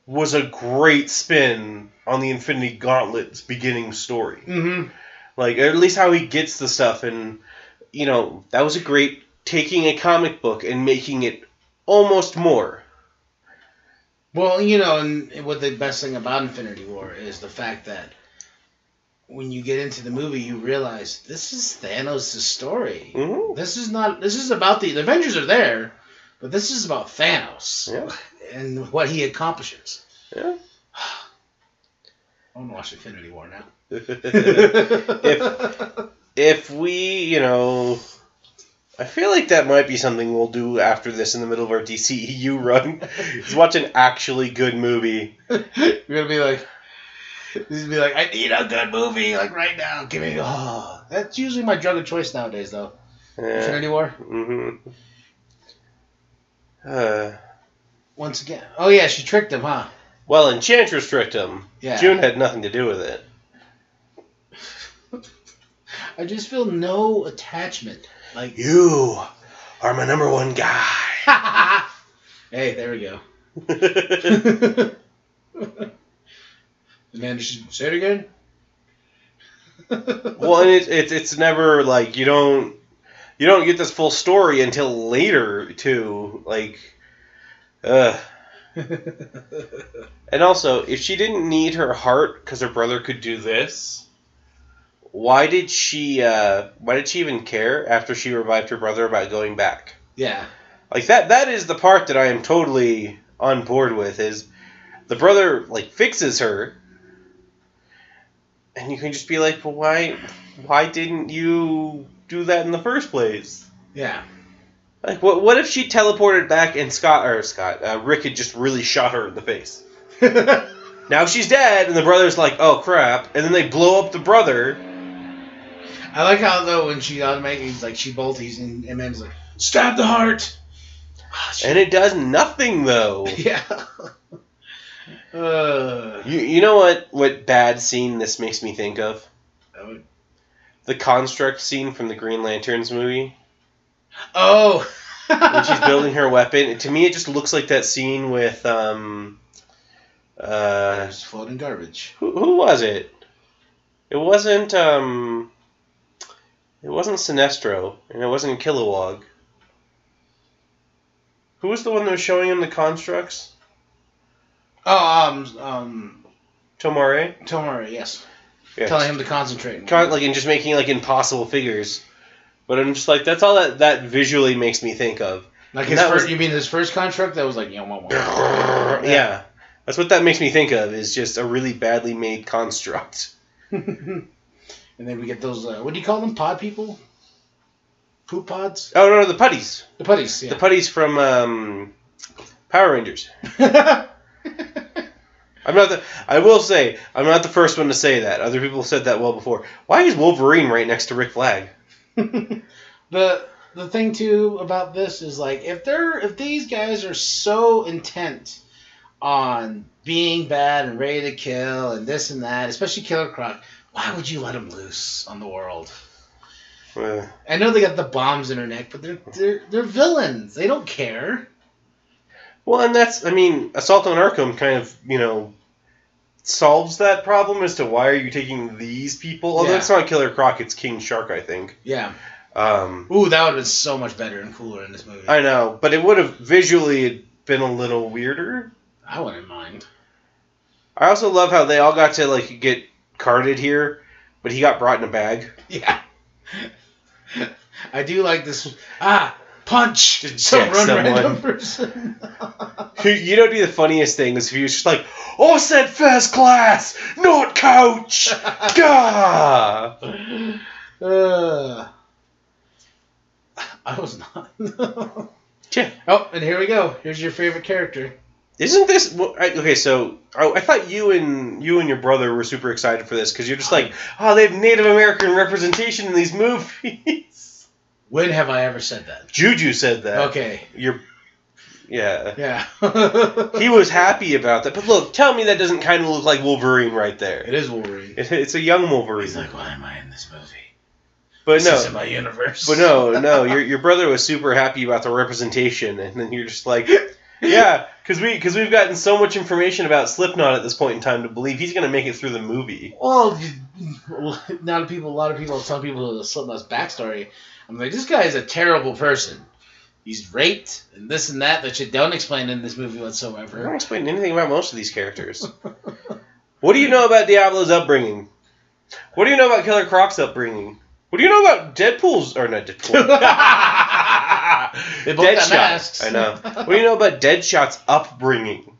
was a great spin on the Infinity Gauntlet's beginning story. Mm-hmm. Like, at least how he gets the stuff, and, that was a great taking a comic book and making it almost more. Well, and what the best thing about Infinity War is the fact that when you get into the movie, you realize this is Thanos' story. Mm-hmm. This is about the Avengers are there, but this is about Thanos. Yeah. and what he accomplishes. Yeah. I want to watch Infinity War now. if we, I feel like that might be something we'll do after this in the middle of our DCEU run. Is watch an actually good movie. You're gonna be like, I need a good movie, like right now. Give me. Oh, that's usually my drug of choice nowadays, though. Infinity War. Mm-hmm. Once again. Oh yeah, she tricked him, huh? Well, Enchantress tricked him. Yeah. June had nothing to do with it. I just feel no attachment. Like you are my number one guy. Hey, there we go. Amanda, say it again. Well, and it's never like you don't get this full story until later too. Like, And also, if she didn't need her heart because her brother could do this, why did she even care after she revived her brother about going back? Yeah. Like that is the part that I am totally on board with, is the brother like fixes her and you can just be like, well, why didn't you do that in the first place? Yeah. Like what if she teleported back and Rick had just really shot her in the face? Now she's dead, and the brother's like, oh crap, and then they blow up the brother. I like how, though, when she automatically, she bolties, and Amanda's like, stab the heart! And it does nothing, though. Yeah. You know what bad scene this makes me think of? The Construct scene from the Green Lanterns movie. Oh! When she's building her weapon. To me, it just looks like that scene with, There's floating garbage. Who was it? It wasn't Sinestro, and it wasn't Kilowog. Who was the one that was showing him the constructs? Oh, Tomare? Tomare, yes. Yeah. Telling him to concentrate. And just making, impossible figures. But I'm just like, that's all that visually makes me think of. Like you mean his first construct? That was like, yeah. That's what that makes me think of, is just a really badly made construct. And then we get those, what do you call them? Pod people? Poop pods? Oh, no, the putties. The putties, yeah. The putties from Power Rangers. I will say, I'm not the first one to say that. Other people said that well before. Why is Wolverine right next to Rick Flag? The thing, too, about this is, if these guys are so intent on being bad and ready to kill and this and that, especially Killer Croc, why would you let them loose on the world? I know they got the bombs in their neck, but they're villains. They don't care. Well, and Assault on Arkham kind of, solves that problem as to why are you taking these people. Although it's not Killer Croc, it's King Shark, I think. Yeah. That would have been so much better and cooler in this movie. I know, but it would have visually been a little weirder. I wouldn't mind. I also love how they all got to, get carded here, but he got brought in a bag. Yeah. I do like this. Punch! Just Some someone. random person. You know, the funniest thing is if he was just like, I said first class, not coach! Gah! I was not. Yeah. Oh, and here we go. Here's your favorite character. Isn't this... Okay, so I thought you and your brother were super excited for this, because you're just like, they have Native American representation in these movies. When have I ever said that? Juju said that. Okay. Yeah. Yeah. He was happy about that. But look, tell me that doesn't kind of look like Wolverine right there. It is Wolverine. It's a young Wolverine. He's like, why am I in this movie? But This isn't my universe. But no. Your brother was super happy about the representation, and then you're just like, yeah, because we've gotten so much information about Slipknot at this point in time to believe he's going to make it through the movie. Well, a lot of people tell people the Slipknot's backstory. I'm like, this guy is a terrible person. He's raped and this and that you don't explain in this movie whatsoever. I don't explain anything about most of these characters. What do you know about Diablo's upbringing? What do you know about Killer Croc's upbringing? What do you know about Deadpool's... Or not Deadpool. They both got masks. I know. What do you know about Deadshot's upbringing?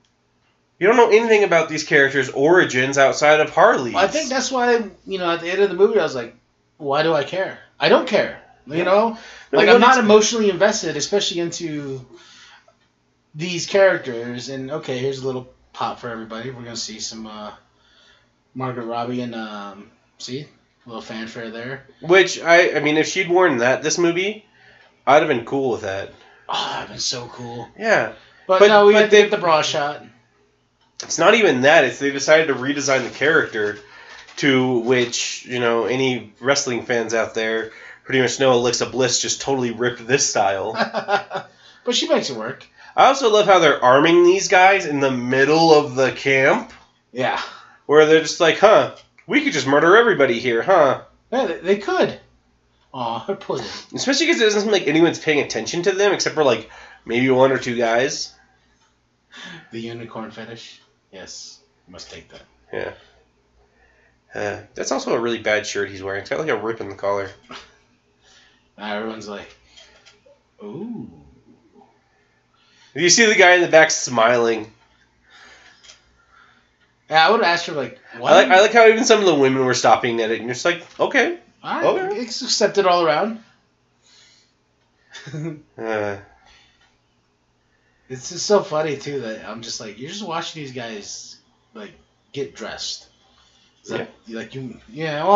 You don't know anything about these characters' origins outside of Harley's. Well, I think that's why, at the end of the movie, I was like, why do I care? I don't care. You know? Like, I'm not emotionally invested, especially into these characters. And, okay, here's a little pop for everybody. We're going to see some Margaret Robbie and, see? A little fanfare there. Which, I mean, if she'd worn this movie, I'd have been cool with that. Oh, that would have been so cool. Yeah. But no, we had to get the bra shot. It's not even that. It's they decided to redesign the character, to which, any wrestling fans out there pretty much know Alexa Bliss just totally ripped this style. But she makes it work. I also love how they're arming these guys in the middle of the camp. Yeah. Where they're just like, we could just murder everybody here, huh? Yeah, they could. Aw, her pussy. Especially because it doesn't seem like anyone's paying attention to them, except for, maybe one or two guys. The unicorn fetish? Yes. Must take that. Yeah. That's also a really bad shirt he's wearing. It's got, a rip in the collar. Everyone's like, ooh. You see the guy in the back smiling. Yeah, I would have asked her, what? I like how even some of the women were stopping at it, and you're just like, okay. All right, okay. It's accepted all around. It's just so funny, too, that I'm just like, you're just watching these guys, get dressed. Well,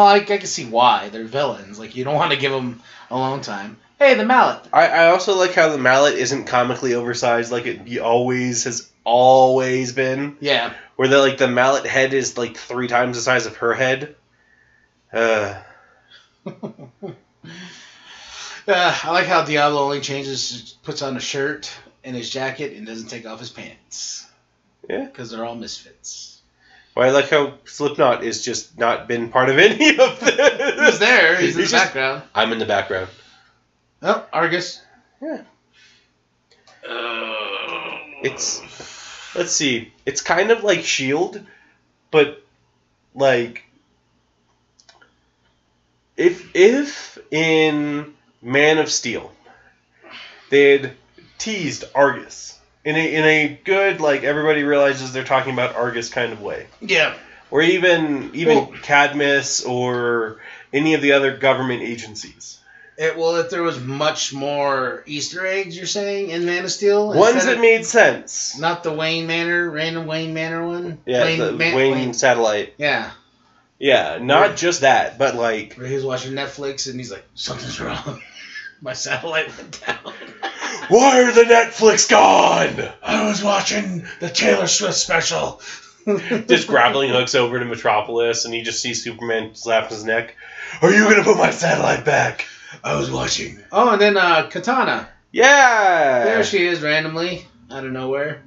I can see why. They're villains. You don't want to give them alone time. Hey, the mallet. I also like how the mallet isn't comically oversized like it always has always been. Yeah. Where the mallet head is 3 times the size of her head. I like how Diablo only puts on a shirt and his jacket and doesn't take off his pants. Yeah. Because they're all misfits. Well, I like how Slipknot is just not been part of any of this. He's there. He's in the background. I'm in the background. Oh, Argus. Yeah. Let's see. It's kind of like S.H.I.E.L.D., but, if in Man of Steel, they'd teased Argus in a good, everybody realizes they're talking about Argus kind of way. Yeah. Or even Cadmus or any of the other government agencies. If there was much more Easter eggs, you're saying, in Man of Steel? Ones that made sense. Not the random Wayne Manor one? Yeah, Wayne satellite. Yeah. Yeah, not just that, but Where he was watching Netflix and he's like, something's wrong. My satellite went down. Why are the Netflix gone? I was watching the Taylor Swift special. Just grappling hooks over to Metropolis and he just sees Superman slap his neck. Are you going to put my satellite back? I was watching. Oh, and then Katana. Yeah! There she is randomly, out of nowhere.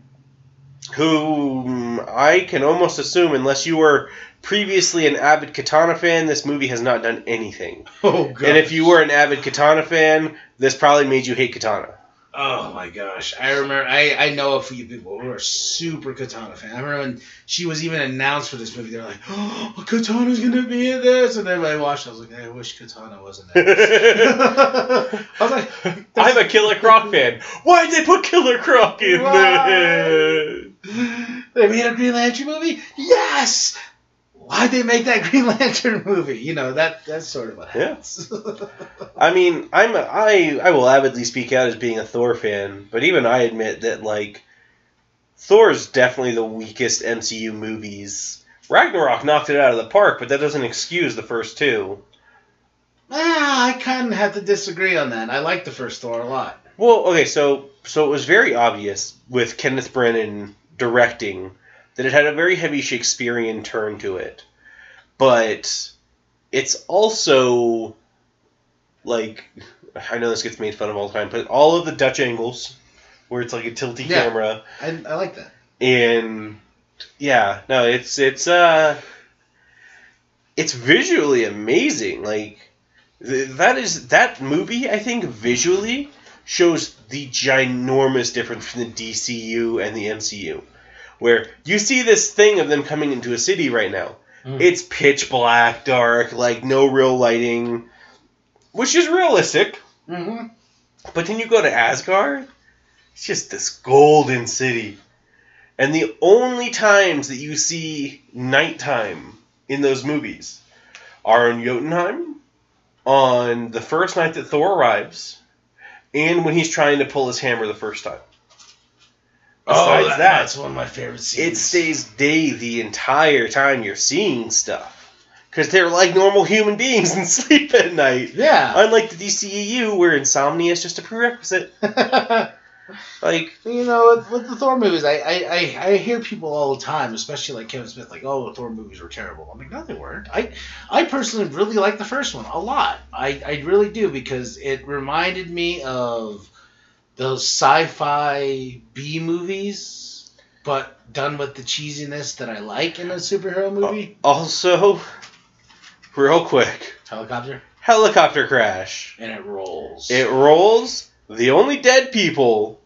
Who I can almost assume, unless you were previously an avid Katana fan, this movie has not done anything. Oh, gosh. And if you were an avid Katana fan, this probably made you hate Katana. Oh, my gosh. I remember, I know a few people who are super Katana fans. I remember when she was even announced for this movie, they were like, oh, Katana's going to be in this. And then when I watched it, I was like, I wish Katana wasn't in this. I was like, I'm a Killer Croc fan. Why'd they put Killer Croc in this? They made a Green Lantern movie? Yes! Why'd they make that Green Lantern movie? That's sort of what happens. Yeah. I mean, I will avidly speak out as being a Thor fan, but even I admit that, Thor's definitely the weakest MCU movies. Ragnarok knocked it out of the park, but that doesn't excuse the first two. I kind of have to disagree on that. I like the first Thor a lot. Well, okay, so it was very obvious with Kenneth Branagh directing that it had a very heavy Shakespearean turn to it. But it's also, I know this gets made fun of all the time, but all of the Dutch angles, where it's like a tilty camera. I like that. And, yeah, no, it's visually amazing. That movie, I think, visually shows the ginormous difference between the DCEU and the MCU. Where you see this thing of them coming into a city right now. Mm. It's pitch black, dark, no real lighting, which is realistic. Mm-hmm. But then you go to Asgard, it's just this golden city. And the only times that you see nighttime in those movies are in Jotunheim, on the first night that Thor arrives, and when he's trying to pull his hammer the first time. Besides that's one of my favorite scenes. It stays day the entire time you're seeing stuff. Because they're like normal human beings and sleep at night. Yeah. Unlike the DCEU, where insomnia is just a prerequisite. Like, you know, with the Thor movies, I hear people all the time, especially like Kevin Smith, like, oh, the Thor movies were terrible. I'm like, no, they weren't. I personally really like the first one a lot. I really do, because it reminded me of those sci-fi B movies, but done with the cheesiness that I like in a superhero movie. Also, real quick, helicopter crash. And it rolls. It rolls. The only dead people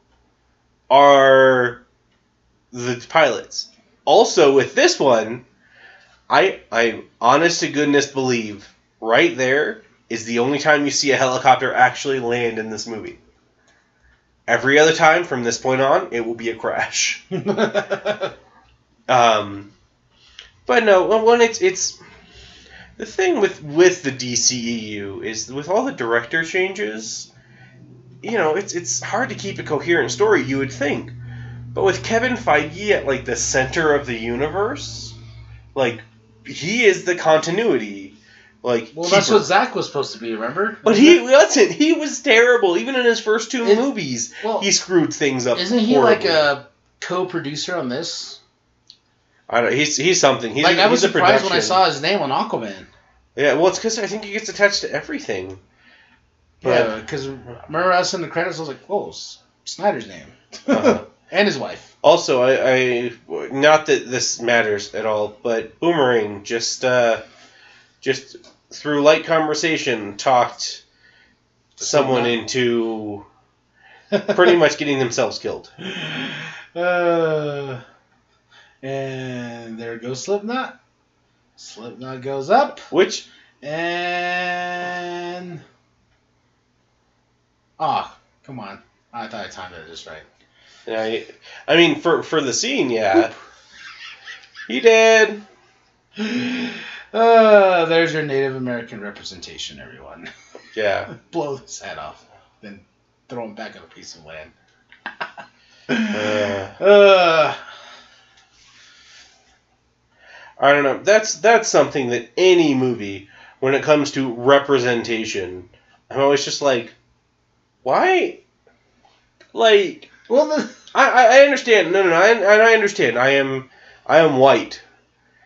are the pilots. Also, with this one, I honest to goodness believe right there is the only time you see a helicopter actually land in this movie. Every other time from this point on, it will be a crash. But no, when it's the thing with the DCEU is with all the director changes. You know, it's hard to keep a coherent story, you would think. But with Kevin Feige at, like, the center of the universe, like, he is the continuity. Like, well, that's what Zach was supposed to be, remember? But he wasn't. He was terrible. Even in his first two movies, he screwed things up. Isn't he horribly. Like a co-producer on this? I don't know. He's something. He's I was surprised when I saw his name on Aquaman. Yeah, well, it's because I think he gets attached to everything. Yeah, because remember us in the credits, I was like, whoa, Snyder's name. And his wife. Also, I not that this matters at all, but Boomerang just through light conversation talked someone into pretty much getting themselves killed. And there goes Slipknot. Slipknot goes up. Which? And... oh, come on. I thought I timed it just right. Yeah, I mean, for the scene, yeah. He did. There's your Native American representation, everyone. Yeah. Blow his head off, then throw him back on a piece of land. I don't know. That's something that any movie, when it comes to representation, I'm always just like, why? Like, well, I understand. No, I understand. I am white,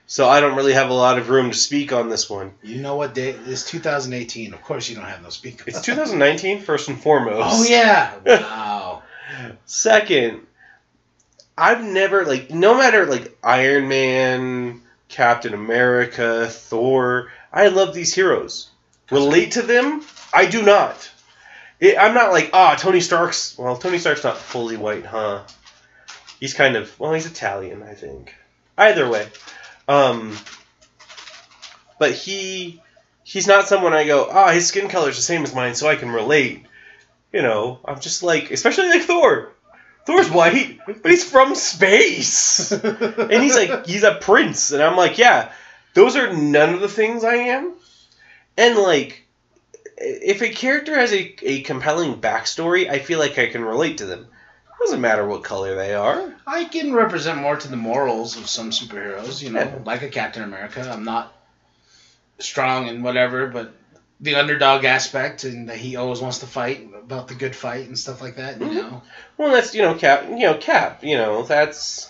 so I don't really have a lot of room to speak on this one. You know what day? It's 2018. Of course you don't have no speak. It's 2019, first and foremost. Oh, yeah. Wow. Second, I've never, like, no matter, like, Iron Man, Captain America, Thor, I love these heroes. Relate to them? I do not. I'm not like, Tony Stark's... well, Tony Stark's not fully white, huh? He's kind of... well, he's Italian, I think. Either way. But he's not someone I go, his skin color's the same as mine, so I can relate. You know, I'm just like... especially like Thor. Thor's white, but he's from space. And he's a prince. And I'm like, yeah, those are none of the things I am. And, like... if a character has a compelling backstory, I feel like I can relate to them. It doesn't matter what color they are. I can represent more to the morals of some superheroes, you know, like a Captain America. I'm not strong and whatever, but the underdog aspect, and that he always wants to fight, about the good fight and stuff like that, you know. Well, that's, Cap, that's...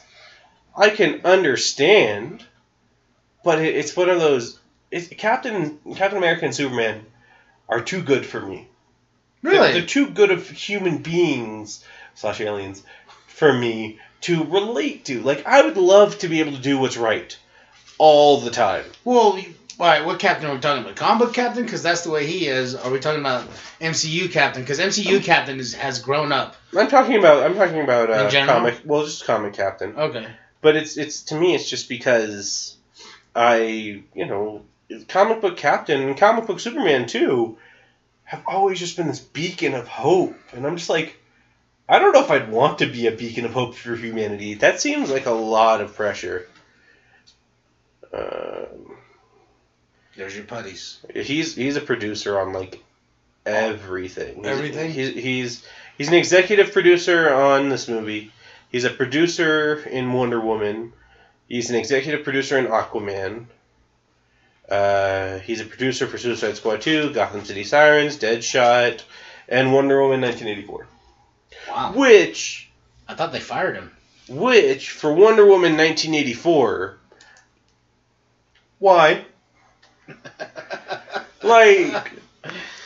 I can understand, but it's one of those... Captain America and Superman are too good for me. Really? They're too good of human beings / aliens for me to relate to. Like, I would love to be able to do what's right all the time. Well, all right, what Captain are we talking about? Comic book Captain? Because that's the way he is. Are we talking about MCU Captain? Because MCU Captain has grown up. I'm talking about in general? comic. Well, just comic Captain. Okay. But it's to me, it's just because comic book Captain and comic book Superman too. have always just been this beacon of hope. And I'm just like, I don't know if I'd want to be a beacon of hope for humanity. That seems like a lot of pressure. There's your putties. He's a producer on like everything. Everything? He's an executive producer on this movie. He's a producer in Wonder Woman. He's an executive producer in Aquaman. He's a producer for Suicide Squad 2, Gotham City Sirens, Deadshot, and Wonder Woman 1984. Wow. Which... I thought they fired him. Which, for Wonder Woman 1984... Why? Like...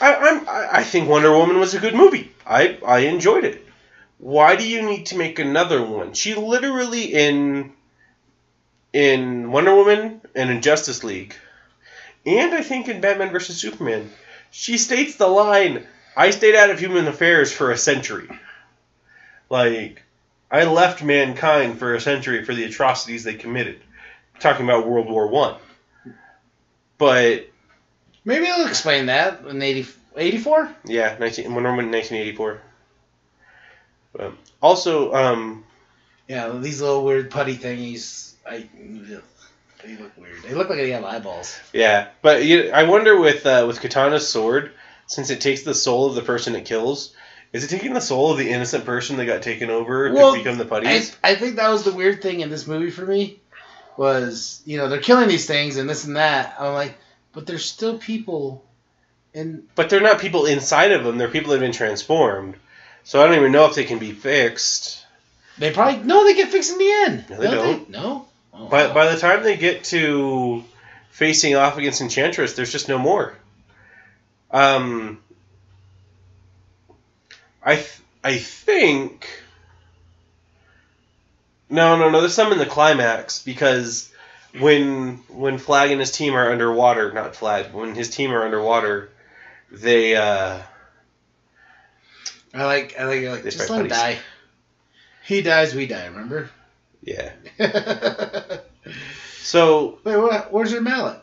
I think Wonder Woman was a good movie. I enjoyed it. Why do you need to make another one? She literally in Wonder Woman and in Justice League, and I think in Batman vs. Superman, she states the line, "I stayed out of human affairs for a century." Like, I left mankind for a century for the atrocities they committed. Talking about World War I. But... Maybe they'll explain that in 84? Yeah, Wonder Woman 1984. Also, yeah, these little weird putty thingies, they look weird. They look like they have eyeballs. Yeah, but I wonder with Katana's sword, since it takes the soul of the person it kills, is it taking the soul of the innocent person that got taken over to become the putties? I think that was the weird thing in this movie for me, was, they're killing these things and this and that. I'm like, but there's still people But they're not people inside of them, they're people that have been transformed. So I don't even know if they can be fixed. They probably... No, they get fixed in the end. No, they don't. No? Oh, By the time they get to facing off against Enchantress, there's just no more. I think... No, there's some in the climax, because when Flag and his team are underwater... Not Flag, when his team are underwater, they... I like just let him die. He dies, we die, remember? Yeah. So... Wait, where's her mallet?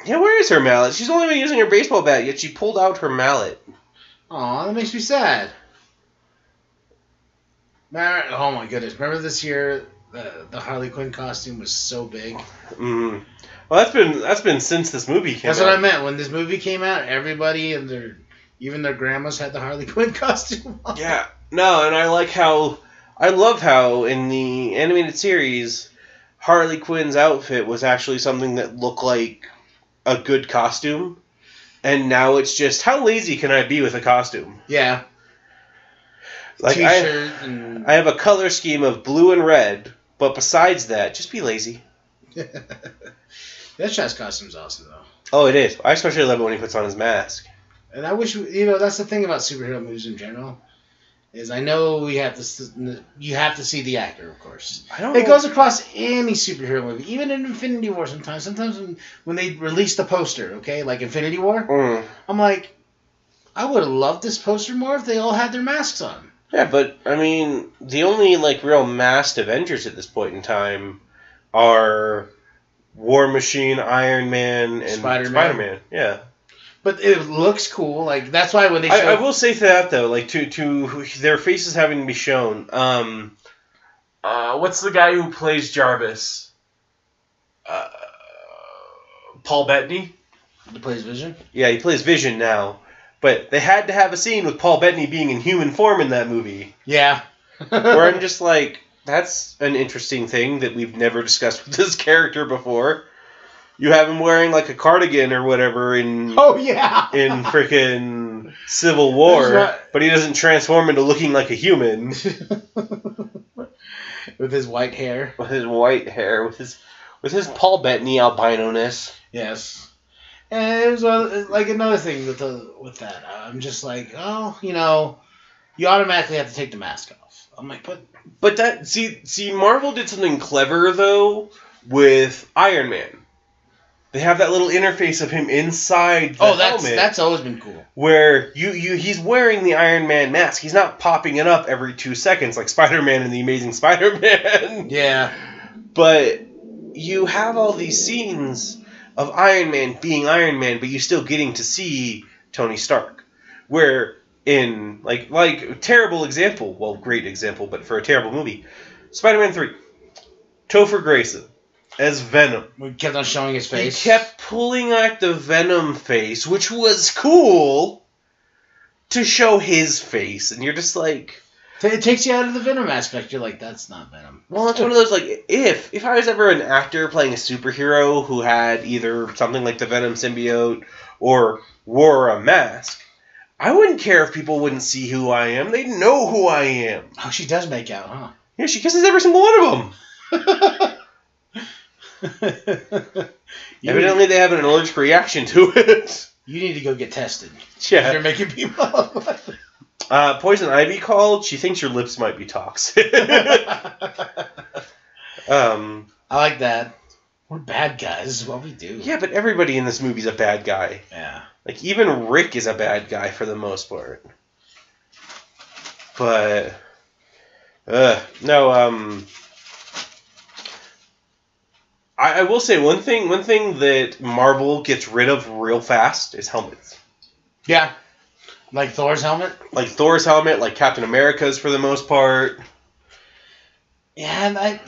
Yeah, where is her mallet? She's only been using her baseball bat, yet she pulled out her mallet. Aw, that makes me sad. Oh my goodness. Remember this year, the Harley Quinn costume was so big? Mm-hmm. Well, that's been since this movie came out. That's what I meant. When this movie came out, everybody and even their grandmas had the Harley Quinn costume on. Yeah. No, and I love how in the animated series, Harley Quinn's outfit was actually something that looked like a good costume. And now it's just, how lazy can I be with a costume? Yeah. Like T-shirt I have a color scheme of blue and red, but besides that, just be lazy. Deadshot's costume's awesome, though. Oh, it is. I especially love it when he puts on his mask. And I wish, that's the thing about superhero movies in general, is I know you have to see the actor, of course. It goes across any superhero movie, even in Infinity War sometimes. Sometimes when they release the poster, okay, like Infinity War, I'm like, I would have loved this poster more if they all had their masks on. Yeah, but, I mean, the only, real masked Avengers at this point in time are War Machine, Iron Man, and Spider-Man. Yeah. But it looks cool. Like, that's why when they show... I will say that, though, to their faces having to be shown. What's the guy who plays Jarvis? Paul Bettany? He plays Vision? Yeah, he plays Vision now. But they had to have a scene with Paul Bettany being in human form in that movie. Yeah. Where I'm just like, that's an interesting thing that we've never discussed with this character before. You have him wearing a cardigan or whatever in frickin' Civil War, but he doesn't transform into looking like a human. With his white hair. With his his Paul Bettany albino-ness. Yes. And it was another thing with that. I'm just like, you automatically have to take the mask off. I'm like, but that see Marvel did something clever though with Iron Man. They have that little interface of him inside the helmet. That's always been cool. Where he's wearing the Iron Man mask. He's not popping it up every 2 seconds like Spider-Man in The Amazing Spider-Man. Yeah. But you have all these scenes of Iron Man being Iron Man, but you still getting to see Tony Stark. Where in, like terrible example, well, great example, but for a terrible movie, Spider-Man 3, Topher Grayson as Venom. We kept on showing his face. He kept pulling out the Venom face, which was cool, to show his face, and you're just like... It takes you out of the Venom aspect. You're like, that's not Venom. Well, it's one of those, like, if I was ever an actor playing a superhero who had either something like the Venom symbiote or wore a mask, I wouldn't care if people wouldn't see who I am. They'd know who I am. Oh, she does make out, huh? Yeah, she kisses every single one of them. Evidently, they have an allergic reaction to it. You need to go get tested. Yeah. You're making people... Poison Ivy called. She thinks your lips might be toxic. I like that. We're bad guys. This is what we do. Yeah, but everybody in this movie's a bad guy. Yeah. Like, even Rick is a bad guy for the most part. But, no, I will say one thing that Marvel gets rid of real fast is helmets. Yeah. Like Thor's helmet? Like Thor's helmet, like Captain America's for the most part. Yeah, and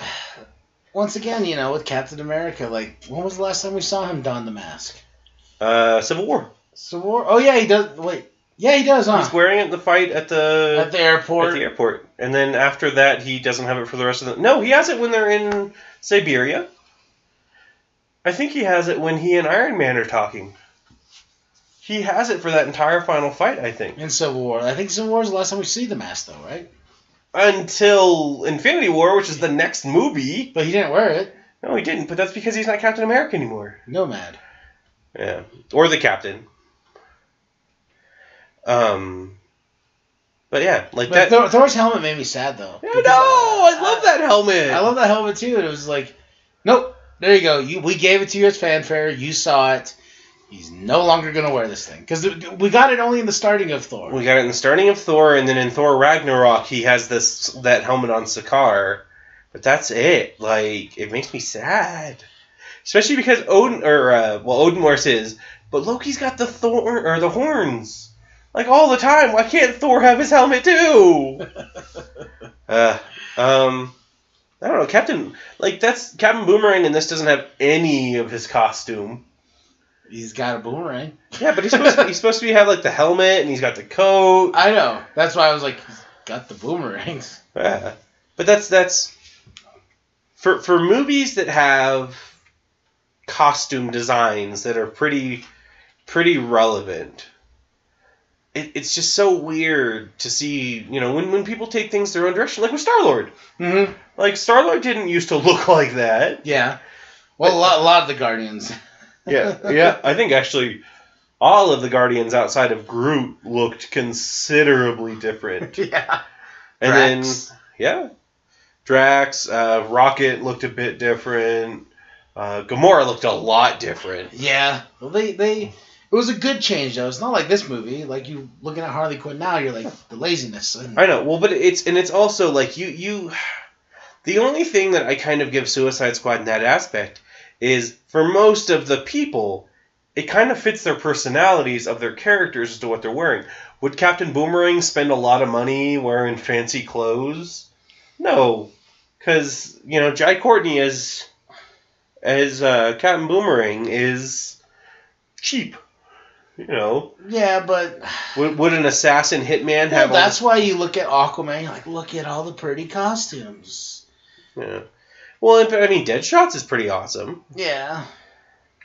once again, you know, with Captain America, like, when was the last time we saw him don the mask? Civil War. Civil War? Oh, yeah, he does. Wait. Yeah, he does, huh? He's wearing it in the fight at the airport. At the airport. And then after that, he doesn't have it for the rest of the... No, he has it when they're in Siberia. I think he has it when he and Iron Man are talking. He has it for that entire final fight, I think. In Civil War. I think Civil War is the last time we see the mask, though, right? Until Infinity War, which is the next movie. But he didn't wear it. No, he didn't. But that's because he's not Captain America anymore. Nomad. Yeah. Or the Captain. But yeah, like but that. Thor's helmet made me sad, though. I know! I love that helmet! I love that helmet, too. And it was like, nope. There you go. We gave it to you as fanfare. You saw it. He's no longer going to wear this thing. Because we got it only in the starting of Thor. We got it in the starting of Thor, and then in Thor Ragnarok, he has that helmet on Sakaar. But that's it. Like, it makes me sad. Especially because Odin wears his, but Loki's got the horns. Like, all the time. Why can't Thor have his helmet, too? I don't know. Captain Boomerang in this doesn't have any of his costume. He's got a boomerang. Yeah, but he's supposed to have like the helmet and he's got the coat. I know. That's why I was like, he's got the boomerangs. Yeah. But that's for movies that have costume designs that are pretty relevant. It's just so weird to see, you know, when people take things their own direction, like with Star-Lord. Mm-hmm. Like, Star-Lord didn't used to look like that. Yeah. Well, a lot of the Guardians. Yeah. I think, actually, all of the Guardians outside of Groot looked considerably different. Yeah. And Drax. then, Drax, Rocket looked a bit different. Gamora looked a lot different. Yeah. Well, it was a good change, though. It's not like this movie. Like, you looking at Harley Quinn now, you're like, the laziness. I know. Well, but it's also like you. The only thing that I kind of give Suicide Squad in that aspect is for most of the people, it kind of fits their personalities of their characters as to what they're wearing. Would Captain Boomerang spend a lot of money wearing fancy clothes? No, because you know Jai Courtney as Captain Boomerang is cheap. You know. Yeah, but would an assassin hitman have? Well, that's why you look at Aquaman. You're like, look at all the pretty costumes. Yeah. Well, I mean, Deadshot's is pretty awesome. Yeah.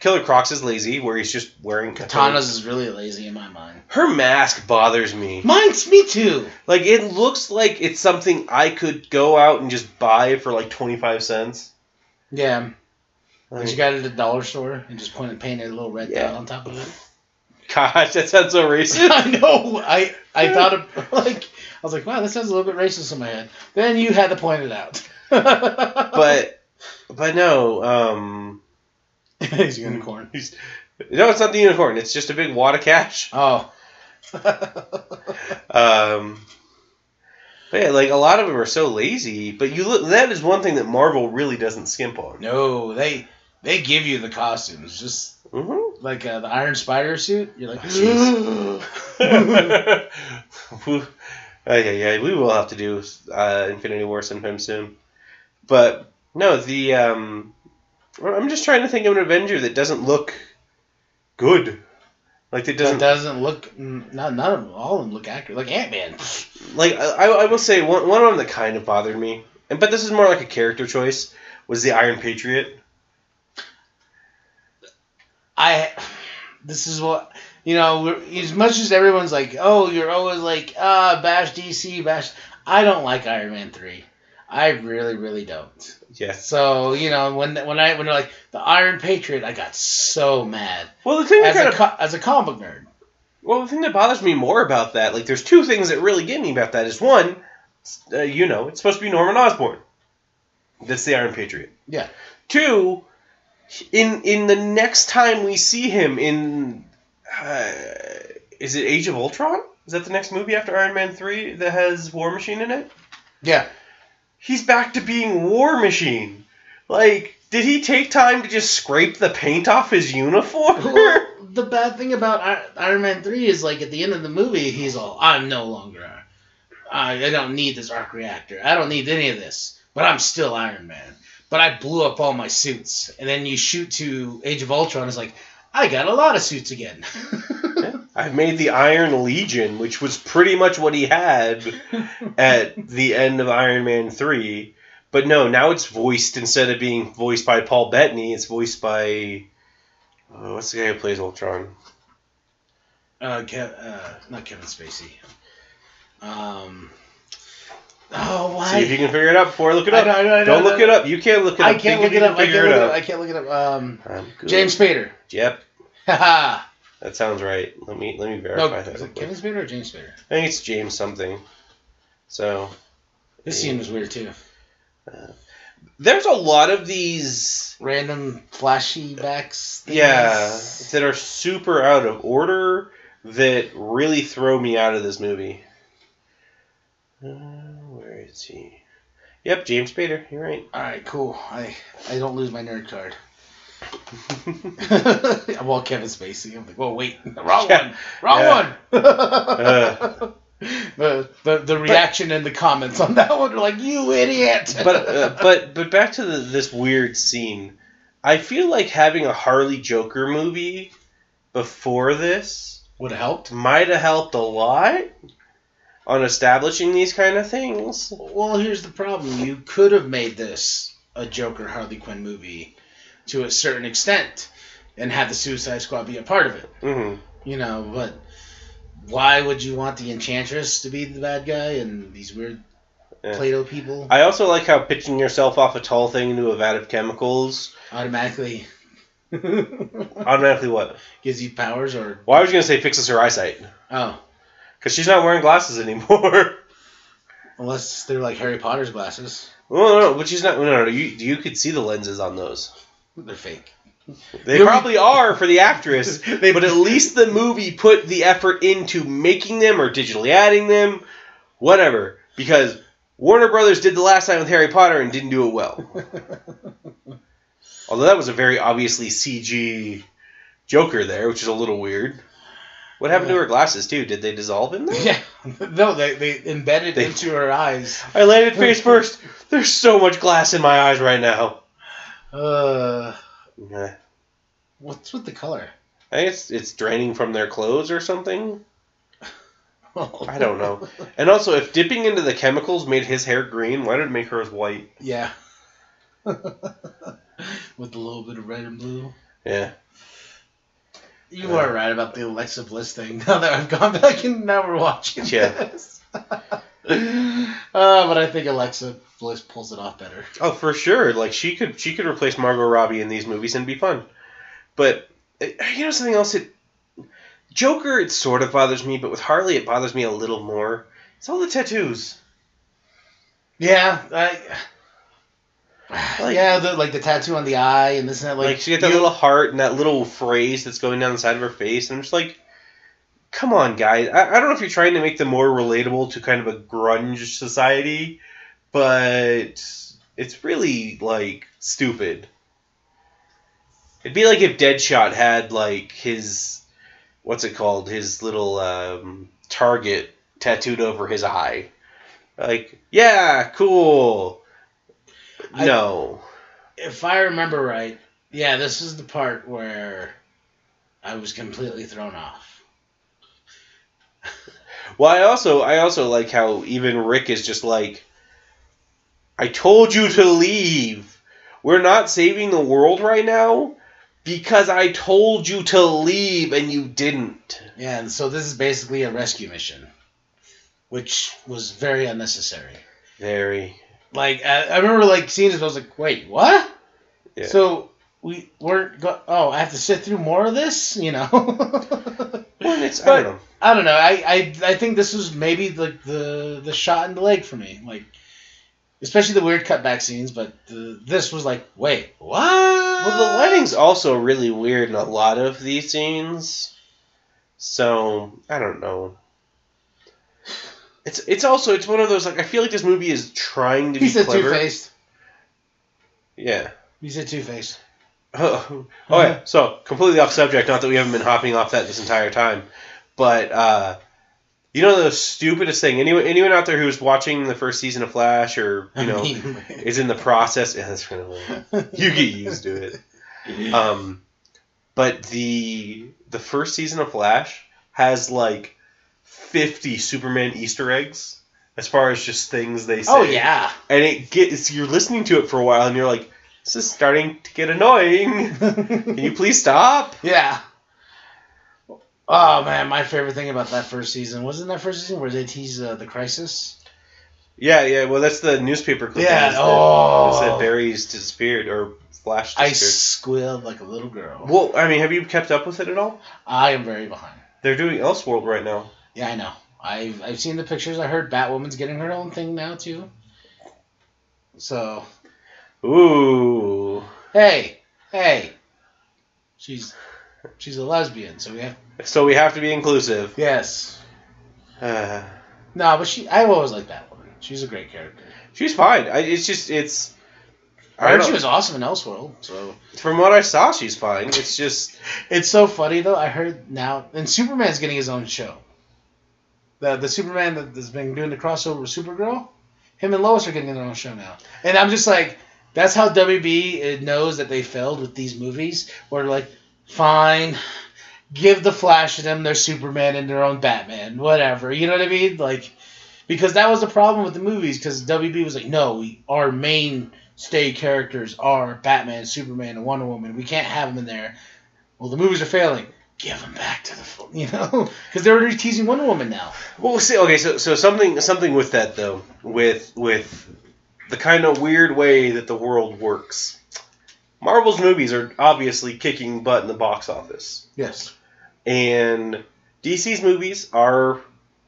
Killer Crocs is lazy, where he's just wearing Katana's is really lazy in my mind. Her mask bothers me. Me too. Like, it looks like it's something I could go out and just buy for like 25 cents. Yeah. Like, you got it at the dollar store and just painted a little red dot on top of it. Gosh, that sounds so racist. I know. I thought of, like, I was like, wow, that sounds a little bit racist in my head. Then you had to point it out. but no, he's a unicorn. No, it's not the unicorn. It's just a big wad of cash. Oh. But yeah, like a lot of them are so lazy. But that is one thing that Marvel really doesn't skimp on. No, they give you the costumes. Just like the Iron Spider suit. You're like, jeez. Yeah, we will have to do Infinity War sometime soon. But no, I'm just trying to think of an Avenger that doesn't look good. Like it doesn't look. Not all of them look accurate. Like Ant-Man. Like I will say one of them that kind of bothered me, but this is more like a character choice, was the Iron Patriot. This is what, as much as everyone's like, oh, you're always like, bash DC, bash. I don't like Iron Man 3. I really, really don't. Yeah. So, when they're like, the Iron Patriot, I got so mad. Well, the thing as a comic book nerd. Well, the thing that bothers me more about that, like, there's two things that really get me about that. Is one, it's supposed to be Norman Osborn. That's the Iron Patriot. Yeah. Two, in the next time we see him in, is it Age of Ultron? Is that the next movie after Iron Man 3 that has War Machine in it? Yeah. He's back to being War Machine. Like, did he take time to just scrape the paint off his uniform? Well, the bad thing about Iron Man 3 is, like, at the end of the movie, he's all, I'm no longer, I don't need this arc reactor. I don't need any of this. But I'm still Iron Man. But I blew up all my suits. And then you shoot to Age of Ultron, it's like, I got a lot of suits again. I've made the Iron Legion, which was pretty much what he had at the end of Iron Man 3. But no, now it's voiced, instead of being voiced by Paul Bettany, it's voiced by... what's the guy who plays Ultron? Not Kevin Spacey. Why? See if you can figure it out before I look it up. I know, Don't look it up. You can't look it up. I can't look it up. I can't look it up. James Spader. Yep. Haha. That sounds right. Let me verify that. Is it Kevin Spader or James Spader? I think it's James something. So. This scene was weird too. There's a lot of these random flashy backs. Yeah, that are super out of order that really throw me out of this movie. Where is he? Yep, James Spader. You're right. All right, cool. I don't lose my nerd card. Well, Kevin Spacey. I'm like, whoa, wait, wrong one. The reaction and the comments on that one are like, you idiot. But back to this weird scene. I feel like having a Harley Joker movie before this would have helped. Might have helped a lot on establishing these kind of things. Well, here's the problem. You could have made this a Joker Harley Quinn movie to a certain extent and have the Suicide Squad be a part of it. Mm-hmm. But why would you want the Enchantress to be the bad guy and these weird Play-Doh people? I also like how pitching yourself off a tall thing into a vat of chemicals automatically what? Gives you powers, or... Well, I was going to say fixes her eyesight. Oh. Because she's not wearing glasses anymore. Unless they're like Harry Potter's glasses. No, but she's not... No, you could see the lenses on those. They're fake. They probably are for the actress, but at least the movie put the effort into making them or digitally adding them, whatever. Because Warner Brothers did the last time with Harry Potter and didn't do it well. Although that was a very obviously CG Joker there, which is a little weird. What happened to her glasses, too? Did they dissolve in there? Yeah. No, they embedded into her eyes. I landed face first. There's so much glass in my eyes right now. What's with the color? I think it's draining from their clothes or something. I don't know. And also, if dipping into the chemicals made his hair green, why did it make hers white? Yeah. With a little bit of red and blue. Yeah. You are right about the Alexa Bliss thing. Now that I've gone back and now we're watching this. But I think Alexa Bliss pulls it off better. Oh, for sure. Like she could replace Margot Robbie in these movies and be fun. But something else Joker, it sort of bothers me, but with Harley it bothers me a little more. It's all the tattoos. Yeah, the tattoo on the eye and this and that. Like she got that little heart and that little phrase that's going down the side of her face, and I'm just like, come on, guys. I don't know if you're trying to make them more relatable to kind of a grunge society, but it's really, like, stupid. It'd be like if Deadshot had, like, his what's it called? His little target tattooed over his eye. Like, yeah, cool. No. If I remember right, yeah, this is the part where I was completely thrown off. Well, I also like how even Rick is just like, I told you to leave. We're not saving the world right now because I told you to leave and you didn't. Yeah, and so this is basically a rescue mission, which was very unnecessary. Very. Like, I remember, like, seeing this, I was like, wait, what? Yeah. So, we weren't I have to sit through more of this? You know? Well, I don't know. I don't know. I think this was maybe, like, the shot in the leg for me. Like, especially the weird cutback scenes, but this was like, wait, what? Well, the lighting's also really weird in a lot of these scenes. So, I don't know. It's one of those, like, I feel like this movie is trying to be clever. He said two-faced. Yeah. He said two-faced. Oh, yeah. So, completely off subject, not that we haven't been hopping off that this entire time. But, you know the stupidest thing? Anyone out there who's watching the first season of Flash or, you know, is in the process... Yeah, that's kind of weird. You get used to it. But the first season of Flash has, like, 50 Superman Easter eggs as far as just things they say. Oh, yeah. And you're listening to it for a while and you're like, this is starting to get annoying. Can you please stop? Yeah. Oh, man, my favorite thing about that first season, wasn't that first season where they tease the Crisis? Yeah, well, that's the newspaper clip. Yeah, that Barry's disappeared, or Flash disappeared. I squealed like a little girl. Well, I mean, have you kept up with it at all? I am very behind. They're doing Elseworld right now. Yeah, I know. I've seen the pictures. I heard Batwoman's getting her own thing now, too. So. Ooh. Hey. She's a lesbian, so we have to be inclusive. Yes. No, but I've always liked Batwoman. She's a great character. She's fine. I heard she was awesome in Elseworld. So from what I saw, she's fine. It's just it's so funny though. I heard now, and Superman's getting his own show. The Superman that's been doing the crossover with Supergirl, him and Lois are getting their own show now. And I'm just like, that's how WB knows that they failed with these movies. Where they're like, fine, give the Flash to them their Superman and their own Batman, whatever. You know what I mean? Like, because that was the problem with the movies. Because WB was like, no, our mainstay characters are Batman, Superman, and Wonder Woman. We can't have them in there. Well, the movies are failing. Give them back to because they're already teasing Wonder Woman now. Well, see, okay, so something with that though, with the kind of weird way that the world works. Marvel's movies are obviously kicking butt in the box office. Yes. And DC's movies are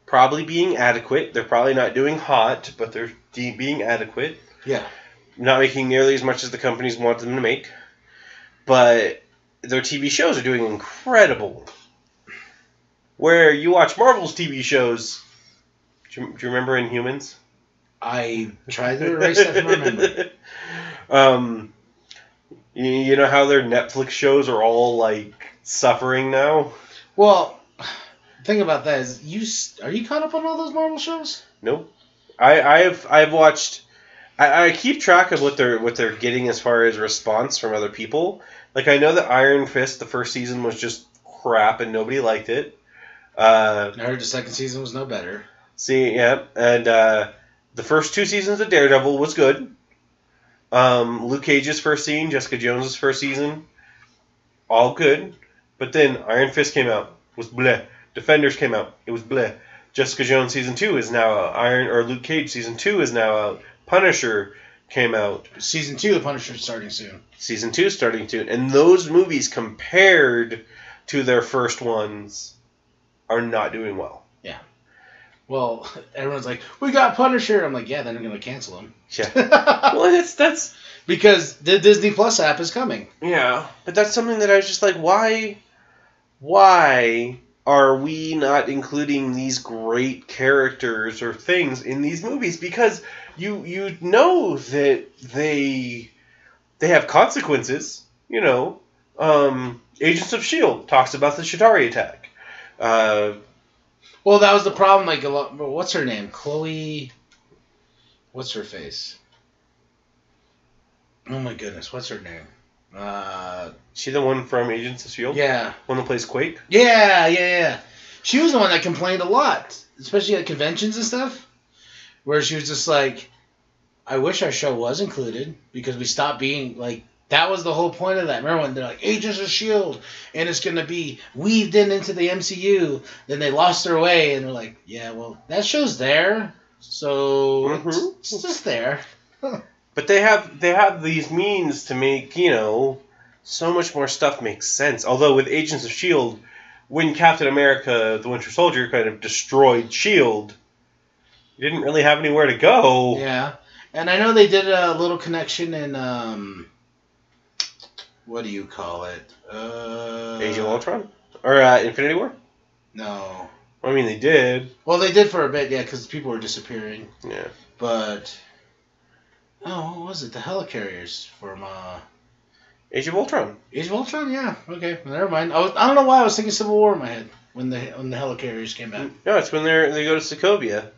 probably being adequate. They're probably not doing hot, but they're being adequate. Yeah. Not making nearly as much as the companies want them to make. But their TV shows are doing incredible. Where you watch Marvel's TV shows... Do you remember Inhumans? I tried to erase that from my memory. You know how their Netflix shows are all, like, suffering now? Well, the thing about that is, are you caught up on all those Marvel shows? Nope. I've watched... I keep track of what they're getting as far as response from other people. Like, I know that Iron Fist, the first season, was just crap and nobody liked it. I heard the second season was no better. See, yeah. And the first 2 seasons of Daredevil was good. Luke Cage's first season, Jessica Jones' first season, all good. But then Iron Fist came out, was bleh. Defenders came out, it was bleh. Jessica Jones season 2 is now out. Luke Cage season 2 is now out. Punisher came out. Season 2 of Punisher starting soon. Season 2 starting soon. And those movies, compared to their first ones, are not doing well. Yeah. Well, everyone's like, we got Punisher. I'm like, yeah, then they're going to cancel him. Yeah. Well, that's... Because the Disney Plus app is coming. Yeah. But that's something that I was just like, why are we not including these great characters or things in these movies? Because you know that they have consequences. You know, Agents of S.H.I.E.L.D. talks about the Chitauri attack. Well, that was the problem. Like a lot. What's her name? Chloe. What's her face? Oh my goodness, what's her name? She the one from Agents of S.H.I.E.L.D.? Yeah. One that plays Quake? Yeah. She was the one that complained a lot, especially at conventions and stuff, where she was just like, I wish our show was included because we stopped being like, that was the whole point of that. Remember when they're like, Agents of S.H.I.E.L.D. and it's going to be weaved into the MCU, then they lost their way and they're like, yeah, well, that show's there, so it's just there. But they have these means to make, so much more stuff makes sense. Although with Agents of S.H.I.E.L.D., when Captain America, the Winter Soldier, kind of destroyed S.H.I.E.L.D., you didn't really have anywhere to go. Yeah. And I know they did a little connection in, what do you call it? Age of Ultron? Or Infinity War? No. I mean, they did. Well, they did for a bit, yeah, because people were disappearing. Yeah. But, what was it? The helicarriers from, Age of Ultron. Age of Ultron? Yeah. Okay. Well, never mind. I don't know why I was thinking Civil War in my head when the helicarriers came back. No, it's when they go to Sokovia.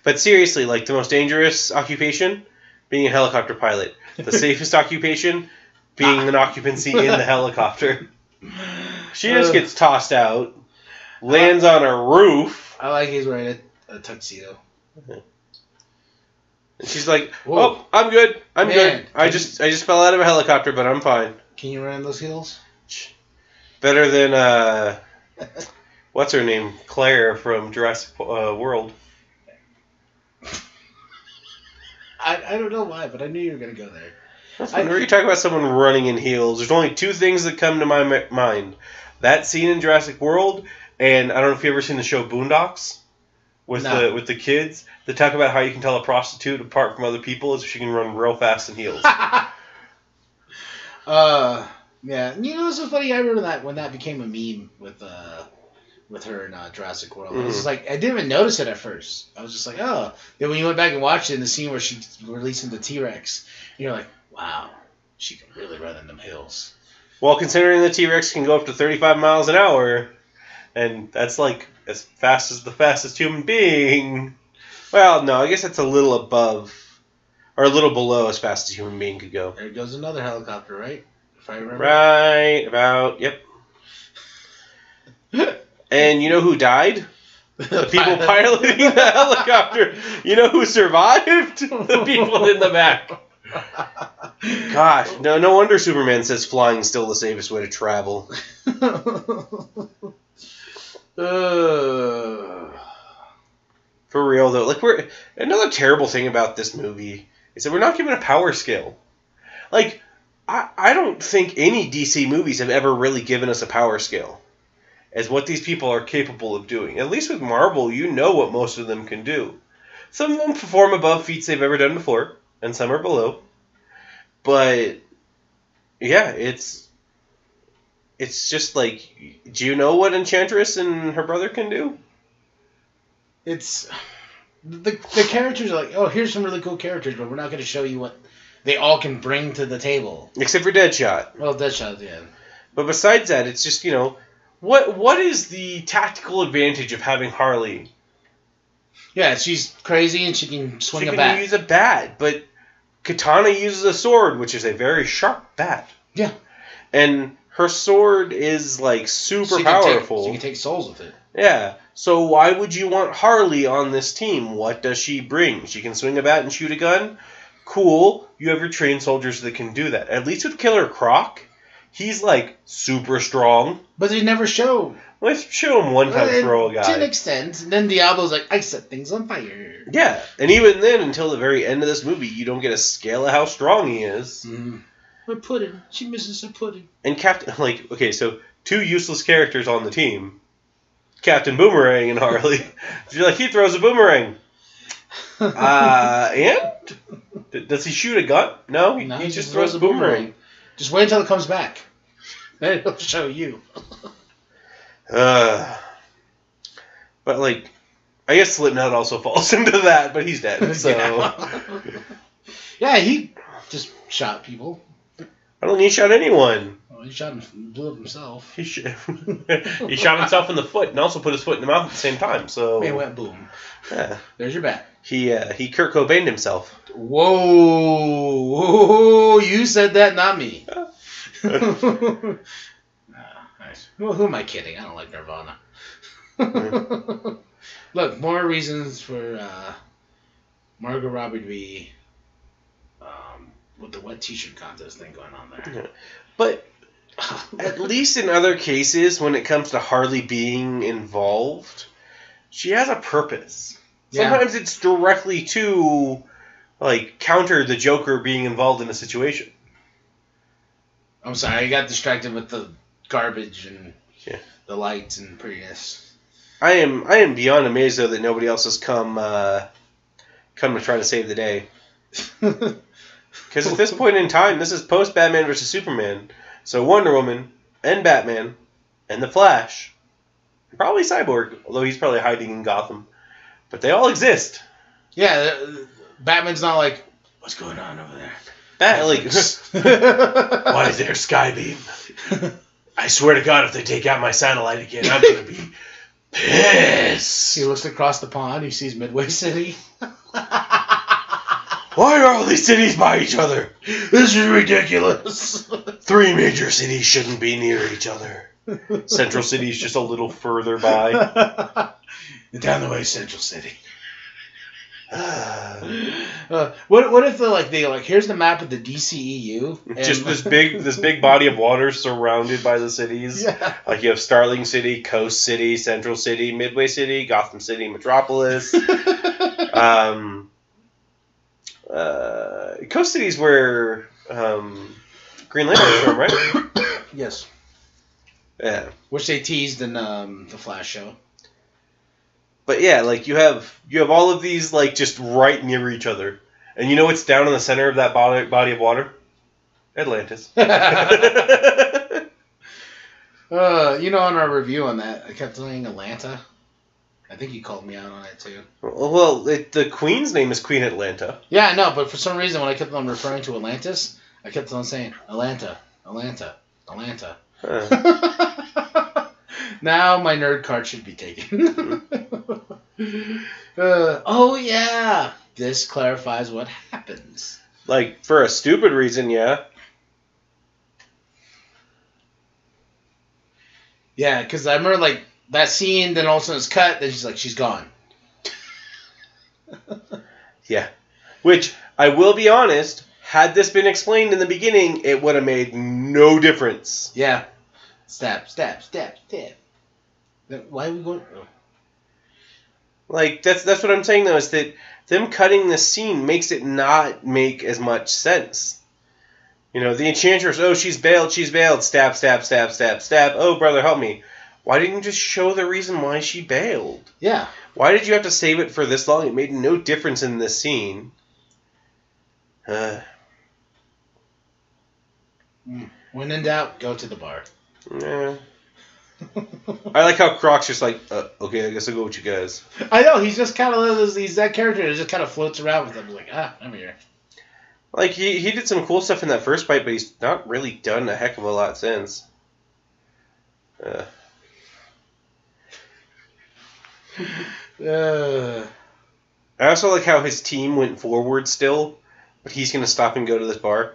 But seriously, like, the most dangerous occupation, being a helicopter pilot. The safest occupation, being an occupancy in the helicopter. She just gets tossed out, lands on a roof. I like he's wearing a tuxedo. And she's like, Whoa. "Oh, I'm good. I'm good. I just fell out of a helicopter, but I'm fine." Can you run those heels? Better than what's her name, Claire from Jurassic World. I don't know why, but I knew you were gonna go there. Whenever you talk about someone running in heels, there's only two things that come to my mind: that scene in Jurassic World, and I don't know if you've ever seen the show Boondocks with the kids. They talk about how you can tell a prostitute apart from other people is if she can run real fast in heels. Yeah. It's so funny. I remember that when that became a meme with her in Jurassic World. Mm-hmm. It was like I didn't even notice it at first. I was just like, oh. Then when you went back and watched it in the scene where she's releasing the T-Rex, you're like, wow, she can really run in them hills. Well, considering the T-Rex can go up to 35 miles an hour, and that's like as fast as the fastest human being. Well, no, I guess that's a little above, or a little below as fast as a human being could go. There goes another helicopter, right? If I remember. Right, about, yep. And you know who died? The people piloting the helicopter. You know who survived? The people in the back. Gosh, no wonder Superman says flying's still the safest way to travel. For real though, like another terrible thing about this movie is that we're not given a power scale. Like, I don't think any DC movies have ever really given us a power scale as what these people are capable of doing. At least with Marvel, you know what most of them can do. Some of them perform above feats they've ever done before, and some are below. But yeah, it's just like, do you know what Enchantress and her brother can do? It's the characters are like, oh, here's some really cool characters, but we're not going to show you what they all can bring to the table. Except for Deadshot. Well, Deadshot, yeah. But besides that, it's just, what is the tactical advantage of having Harley? Yeah, she's crazy and she can swing a bat. She can use a bat, but Katana uses a sword, which is a very sharp bat. Yeah. And her sword is, like, super powerful. She can take souls with it. Yeah. So why would you want Harley on this team? What does she bring? She can swing a bat and shoot a gun? Cool. You have your trained soldiers that can do that. At least with Killer Croc, he's, like, super strong. But they never show. Let's show him one time throw a guy. To an extent. And then Diablo's like, I set things on fire. Yeah. And even then, until the very end of this movie, you don't get a scale of how strong he is. Mm. Her pudding. She misses her pudding. And so two useless characters on the team. Captain Boomerang and Harley. You're like, he throws a boomerang. And? Does he shoot a gun? No, he just throws a boomerang. Just wait until it comes back. Then it'll show you. But, like, I guess Slipknot also falls into that, but he's dead, so... Yeah, he just shot people. I don't think he shot anyone. Well, he blew up himself. He shot himself in the foot and also put his foot in the mouth at the same time. So it went boom. Yeah. There's your bat. He Kurt Cobained himself. Whoa, you said that, not me. Nice. Well, who am I kidding? I don't like Nirvana. Look, more reasons for Margot Robbie to be with the wet t-shirt contest thing going on there. Yeah. But at least in other cases, when it comes to Harley being involved, she has a purpose. Yeah. Sometimes it's directly to counter the Joker being involved in a situation. I'm sorry, I got distracted with the garbage and the lights and prettiness. I am beyond amazed though that nobody else has come to try to save the day. Because at this point in time, this is post Batman vs Superman, so Wonder Woman and Batman and the Flash, and probably Cyborg, although he's probably hiding in Gotham, but they all exist. Yeah, Batman's not like, what's going on over there? Why is there Skybeam? I swear to God, if they take out my satellite again, I'm gonna be pissed. He looks across the pond. He sees Midway City. Why are all these cities by each other? This is ridiculous. 3 major cities shouldn't be near each other. Central City's just a little further by. Down the way, Central City. What if they here's the map of the DCEU? Just this big body of water surrounded by the cities. Yeah. Like you have Starling City, Coast City, Central City, Midway City, Gotham City, Metropolis. Coast City's where Green Lantern's from, right? Yes. Yeah. Which they teased in the Flash show. But yeah, you have all of these just right near each other, and you know what's down in the center of that body of water? Atlantis. On our review on that, I kept saying Atlanta. I think you called me out on it too. Well, the queen's name is Queen Atlanta. Yeah, I know, but for some reason when I kept on referring to Atlantis, I kept on saying Atlanta. Huh. Now my nerd card should be taken. Oh yeah, this clarifies what happens. For a stupid reason, yeah. Yeah, because I remember that scene, then all of a sudden it's cut, then she's gone. Yeah. Which, I will be honest, had this been explained in the beginning, it would have made no difference. Yeah. Stab. Why are we going... Oh. That's what I'm saying, though, is that them cutting this scene makes it not make as much sense. The Enchantress, oh, she's bailed, stab. Oh, brother, help me. Why didn't you just show the reason why she bailed? Yeah. Why did you have to save it for this long? It made no difference in this scene. When in doubt, go to the bar. Yeah. I like how Croc's just okay, I guess I'll go with you guys. I know, he's just kind of, he's that character that just kind of floats around with them. I'm here. He did some cool stuff in that first fight, but he's not really done a heck of a lot since. I also like how his team went forward still, but he's going to stop and go to this bar.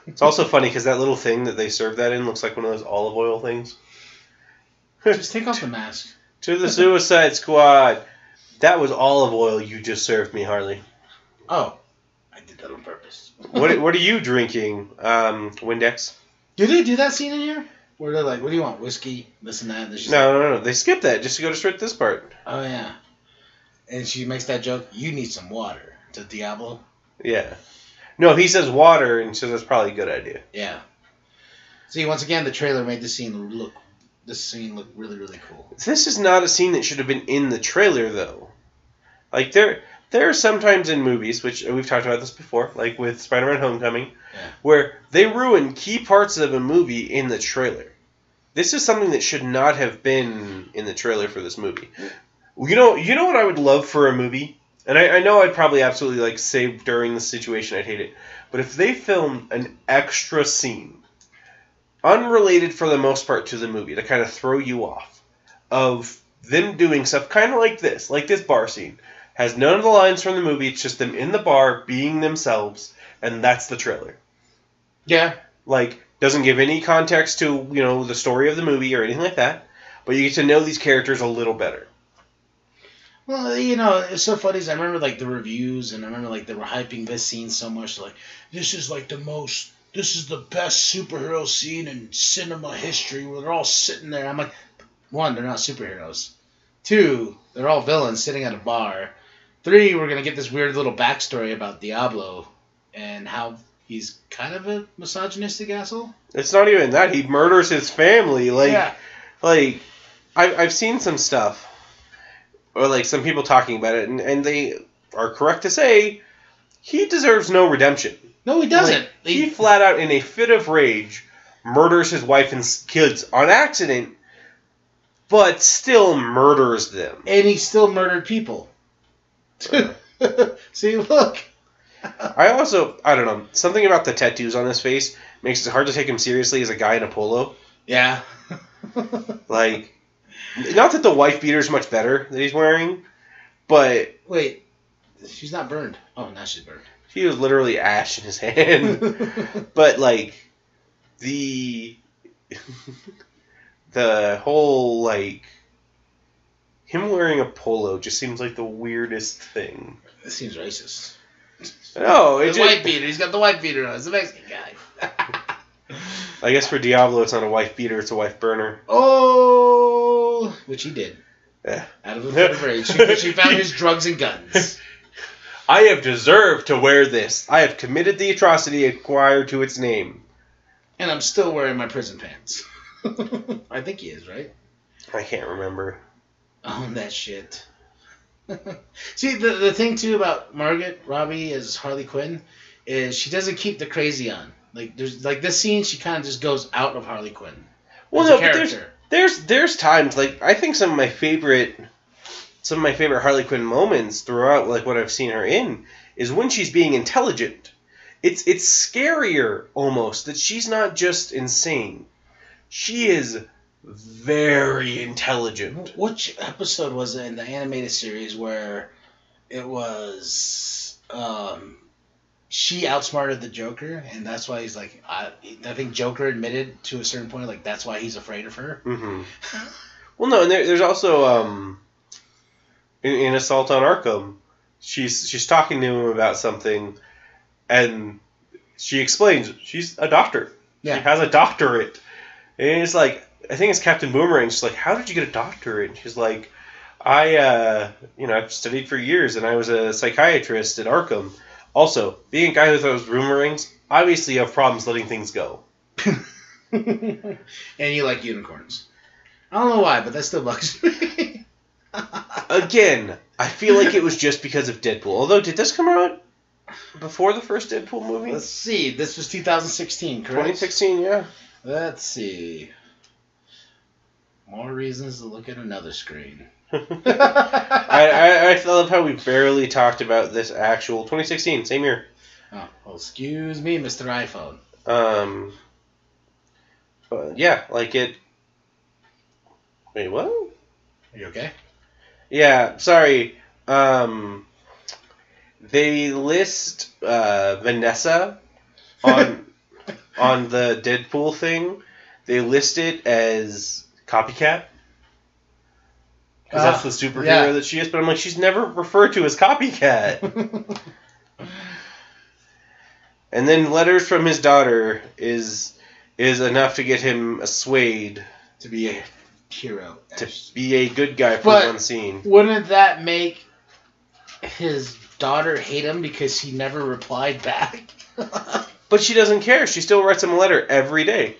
It's also funny because that little thing that they serve that in looks like one of those olive oil things. Just take off the mask. To the Suicide Squad. That was olive oil you just served me, Harley. Oh, I did that on purpose. What are you drinking, Windex? Do they do that scene in here? Where they're like, what do you want? Whiskey, this and that? And No. They skipped that just to go straight to this part. Oh, yeah. And she makes that joke, you need some water, to Diablo. Yeah. No, he says water, and so that's probably a good idea. Yeah. See, once again, the trailer made this scene look really, really cool. This is not a scene that should have been in the trailer, though. There are some times in movies, which we've talked about this before, like with Spider-Man Homecoming, where they ruin key parts of a movie in the trailer. This is something that should not have been in the trailer for this movie. You know what I would love for a movie? And I know I'd probably absolutely say during the situation I'd hate it. But if they filmed an extra scene unrelated for the most part to the movie, to kind of throw you off, of them doing stuff kind of like this bar scene. Has none of the lines from the movie, it's just them in the bar being themselves, and that's the trailer. Yeah. Like, doesn't give any context to, you know, the story of the movie or anything like that, but you get to know these characters a little better. Well, you know, it's so funny. I remember, like, the reviews, and I remember, like, they were hyping this scene so much. Like, this is the best superhero scene in cinema history, where they're all sitting there. I'm like, one, they're not superheroes. Two, they're all villains sitting at a bar. Three, we're going to get this weird little backstory about Diablo and how he's kind of a misogynistic asshole. It's not even that. He murders his family. Like, I've seen some stuff, or like some people talking about it, and they are correct to say he deserves no redemption. No, he doesn't. Like, he flat out, in a fit of rage, murders his wife and kids on accident, but still murders them. And he still murdered people. See, look. I don't know, something about the tattoos on his face makes it hard to take him seriously as a guy in a polo. Yeah. Like, not that the wife beater's much better that he's wearing, but... Wait, she's not burned. Oh, now she's burned. She was literally ash in his hand. But, like, the whole, like, him wearing a polo just seems like the weirdest thing. This seems racist. No, it's white beater. He's got the white beater on. He's a Mexican guy. I guess for Diablo, it's not a wife beater; it's a wife burner. Oh, which he did. Yeah. Out of a fit of rage, she found his drugs and guns. I have deserved to wear this. I have committed the atrocity acquired to its name. And I'm still wearing my prison pants. I think he is, right? I can't remember. Own that shit. See, the thing, too, about Margaret Robbie as Harley Quinn is she doesn't keep the crazy on. Like, there's like this scene, she kind of just goes out of Harley Quinn. Well, no, but there's times, like, I think some of my favorite Harley Quinn moments throughout, like, what I've seen her in is when she's being intelligent. It's scarier, almost, that she's not just insane. She is very intelligent. Which episode was it in the animated series where it was she outsmarted the Joker, and that's why he's like, I think Joker admitted to a certain point, like, that's why he's afraid of her. Mm-hmm. Well, no, and there's also in Assault on Arkham, she's talking to him about something, and she explains she's a doctor. Yeah. She has a doctorate, and it's like, I think it's Captain Boomerang. She's like, how did you get a doctorate? And she's like, I've studied for years, and I was a psychiatrist at Arkham. Also, being a guy who throws boomerangs, obviously you have problems letting things go. And you like unicorns. I don't know why, but that still bugs me. Again, I feel like it was just because of Deadpool. Although, did this come out before the first Deadpool movie? Let's see. This was 2016, correct? 2016, yeah. Let's see. More reasons to look at another screen. I love how we barely talked about this actual 2016, same year. Oh, well, excuse me, Mr. iPhone. But yeah, like it. Wait, what? Are you okay? Yeah, sorry. They list Vanessa on the Deadpool thing. They list it as copycat. Because that's the superhero that she is. But I'm like, she's never referred to as copycat. And then letters from his daughter is enough to get him assuaged. To be a hero. To be a good guy for one scene. Wouldn't that make his daughter hate him because he never replied back? But she doesn't care. She still writes him a letter every day.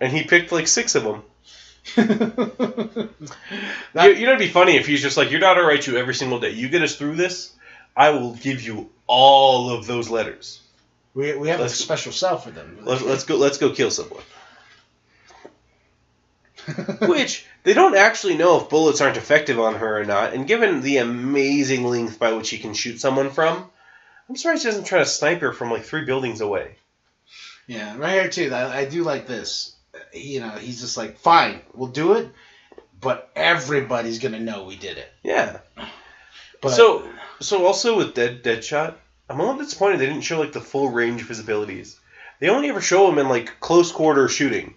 And he picked like 6 of them. You know, it'd be funny if he's just like, your daughter writes you every single day. You get us through this, I will give you all of those letters. We have a special cell for them. Let's go kill someone. Which they don't actually know if bullets aren't effective on her or not. And given the amazing length by which he can shoot someone from, I'm surprised he doesn't try to snipe her from like 3 buildings away. Yeah, right here too. I do like this. He's just like, fine, we'll do it, but everybody's gonna know we did it. Yeah. But So also with Deadshot, I'm a little disappointed they didn't show like the full range of his abilities. They only ever show him in like close quarter shooting,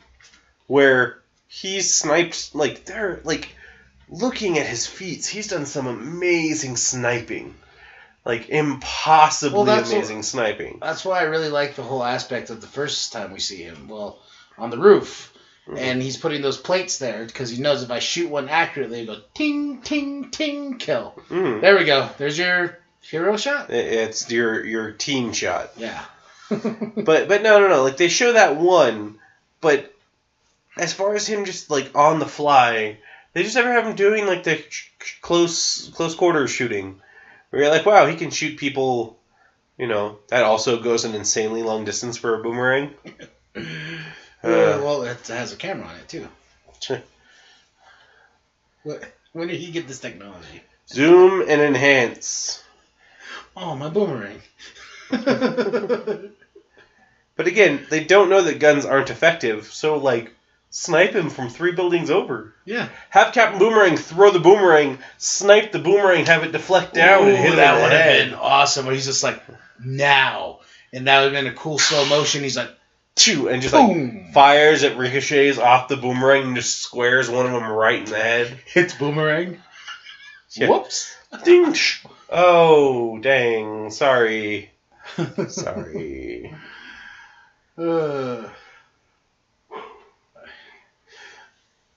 where he's sniped. Like they're like looking at his feats. He's done some amazing sniping. Like, impossibly amazing sniping. That's why I really like the whole aspect of the first time we see him. Well, on the roof. Mm-hmm. And he's putting those plates there because he knows if I shoot one accurately, it go ting, ting, ting, kill. Mm-hmm. There we go. There's your hero shot. It's your team shot. Yeah. but no. Like, they show that one, but as far as him just, like, on the fly, they just never have him doing, like, the close quarter shooting. Where you're like, wow, he can shoot people, that also goes an insanely long distance for a boomerang. Well, it has a camera on it, too. When did he get this technology? Zoom and enhance. Oh, my boomerang. But again, they don't know that guns aren't effective, so, like, snipe him from 3 buildings over. Yeah. Have Captain Boomerang throw the boomerang, snipe the boomerang, have it deflect down and hit that would have been awesome. But he's just like, now. And that would have been a cool slow motion. He's like, chew, and just boom. Like fires at ricochets off the boomerang and just squares one of them right in the head. Hits boomerang. Yeah. Whoops. Ding. Oh, dang. Sorry. Sorry.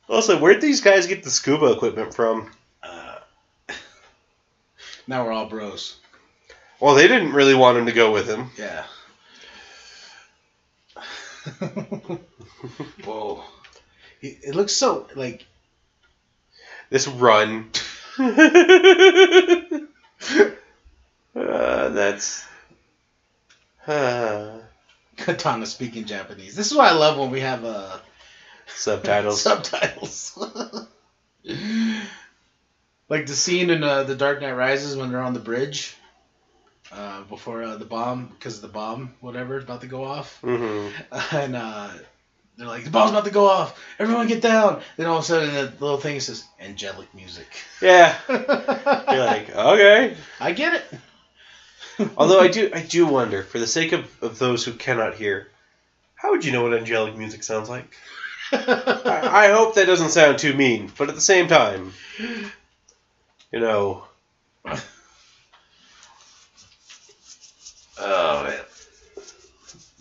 Also, where'd these guys get the scuba equipment from? Now we're all bros. Well, they didn't really want him to go with him. Yeah. Whoa. It looks so, like... This run. That's... Katana speaking Japanese. This is why I love when we have subtitles. Like the scene in The Dark Knight Rises when they're on the bridge before the bomb, because the bomb, whatever, is about to go off. Mm-hmm. And they're like, the bomb's about to go off. Everyone get down. Then all of a sudden the little thing says, angelic music. Yeah. You're like, okay. I get it. Although I do wonder, for the sake of those who cannot hear, how would you know what angelic music sounds like? I hope that doesn't sound too mean, but at the same time, Oh, man.